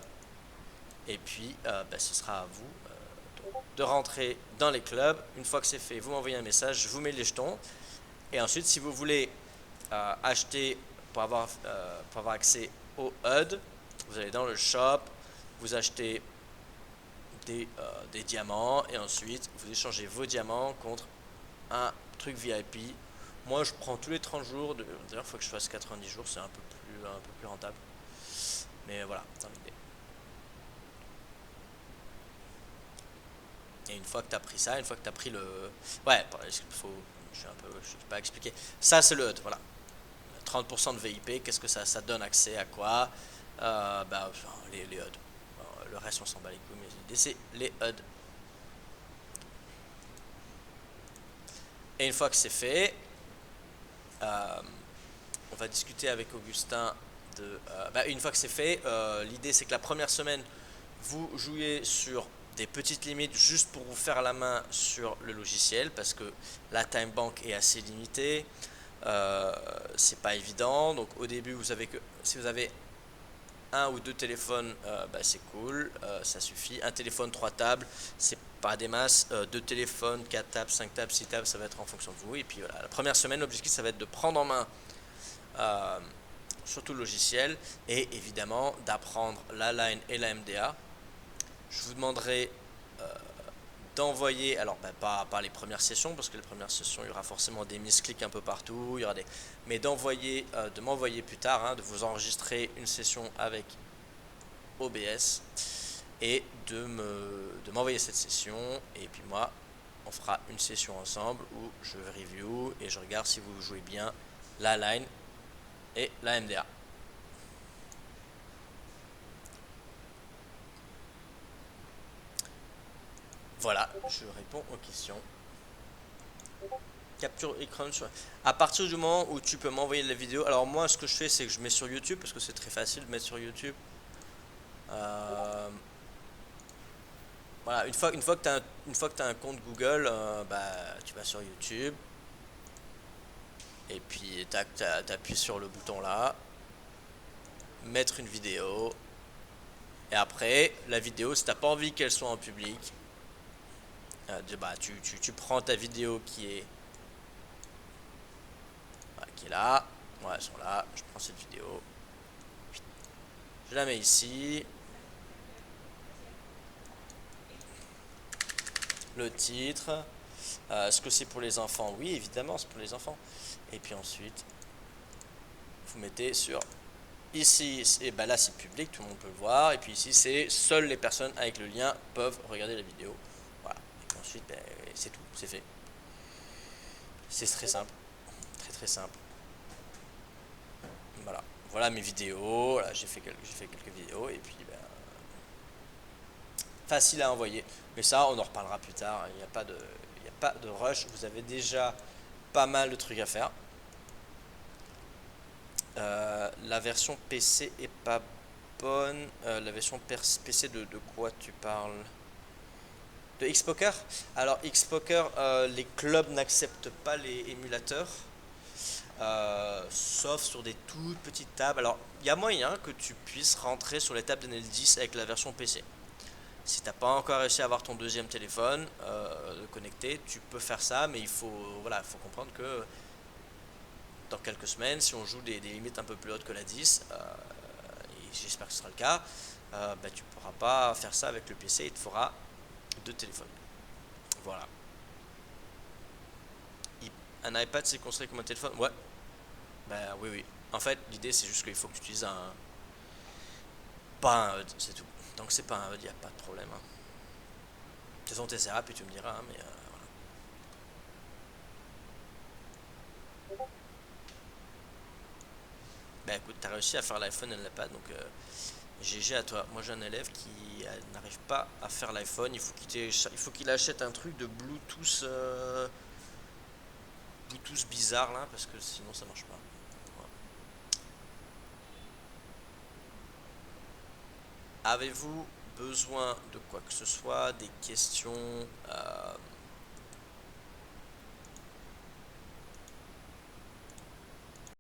Et puis ben, ce sera à vous de rentrer dans les clubs. Une fois que c'est fait, vous m'envoyez un message, je vous mets les jetons. Et ensuite, si vous voulez acheter pour avoir accès au HUD, vous allez dans le shop, vous achetez des diamants et ensuite vous échangez vos diamants contre un truc VIP. Moi je prends tous les 30 jours, d'ailleurs il faut que je fasse 90 jours, c'est un peu plus rentable. Mais voilà, dans l'idée. Et une fois que tu as pris ça, une fois que tu as pris le... Ouais, faut... Je sais pas expliquer. Ça c'est le HUD, voilà. 30% de VIP, qu'est-ce que ça donne accès à quoi? Bah, enfin, les HUD. Le reste on s'en bat les couilles, mais l'idée c'est les HUD. Et une fois que c'est fait, on va discuter avec Augustin de... bah, une fois que c'est fait, l'idée c'est que la première semaine, vous jouez sur des petites limites juste pour vous faire la main sur le logiciel parce que la time bank est assez limitée. C'est pas évident. Donc au début, vous savez que si vous avez un ou deux téléphones, bah, c'est cool, ça suffit. Un téléphone, trois tables, c'est pas des masses. Deux téléphones, quatre tables, cinq tables, six tables, ça va être en fonction de vous. Et puis voilà, la première semaine, l'objectif, ça va être de prendre en main euh, surtout le logiciel et évidemment d'apprendre la line et la MDA. Je vous demanderai d'envoyer, alors ben, pas les premières sessions, parce que les premières sessions, il y aura forcément des misclics un peu partout, il y aura des, mais de m'envoyer plus tard, hein, de vous enregistrer une session avec OBS et de m'envoyer cette session, et puis moi, on fera une session ensemble où je review et je regarde si vous jouez bien la line et la MDA. Voilà, je réponds aux questions. Capture écran à partir du moment où tu peux m'envoyer la vidéo. Alors moi ce que je fais c'est que je mets sur YouTube parce que c'est très facile de mettre sur YouTube. Euh, voilà, une fois que tu as un compte Google, bah, tu vas sur YouTube et puis tu appuies sur le bouton là, mettre une vidéo et après la vidéo si t'as pas envie qu'elle soit en public, bah, tu prends ta vidéo qui est là, ouais, elles sont là, je prends cette vidéo, je la mets ici, le titre, est-ce que c'est pour les enfants? Oui, évidemment, c'est pour les enfants. Et puis ensuite, vous mettez sur ici, et ben là c'est public, tout le monde peut le voir. Et puis ici, c'est seules les personnes avec le lien peuvent regarder la vidéo. Voilà. Et puis ensuite, ben, c'est tout, c'est fait. C'est très simple, très très simple. Voilà. Voilà mes vidéos. Là, j'ai fait quelques vidéos et puis ben, facile à envoyer. Mais ça, on en reparlera plus tard. Il n'y a pas de rush. Vous avez déjà pas mal de trucs à faire. La version PC est pas bonne. La version PC de quoi tu parles? De Xpoker? Alors Xpoker, les clubs n'acceptent pas les émulateurs, sauf sur des toutes petites tables. Alors il y a moyen que tu puisses rentrer sur les tables d'NL10 avec la version PC. Si t'as pas encore réussi à avoir ton deuxième téléphone connecté, tu peux faire ça, mais voilà, faut comprendre que dans quelques semaines, si on joue des limites un peu plus hautes que la 10, et j'espère que ce sera le cas, bah, tu ne pourras pas faire ça avec le PC, il te faudra deux téléphones. Voilà. Un iPad c'est construit comme un téléphone? Ouais. Bah oui, oui. En fait, l'idée c'est juste qu'il faut que tu utilises pas un HUD, c'est tout. Donc c'est pas un HUD, il n'y a pas de problème, hein. De toute façon, tu essaieras, puis tu me diras, hein, mais voilà. Bah écoute, t'as réussi à faire l'iPhone et l'iPad, donc GG à toi. Moi j'ai un élève qui n'arrive pas à faire l'iPhone. Il faut qu'il achète un truc de Bluetooth, Bluetooth bizarre là, parce que sinon ça marche pas. Avez-vous besoin de quoi que ce soit, des questions,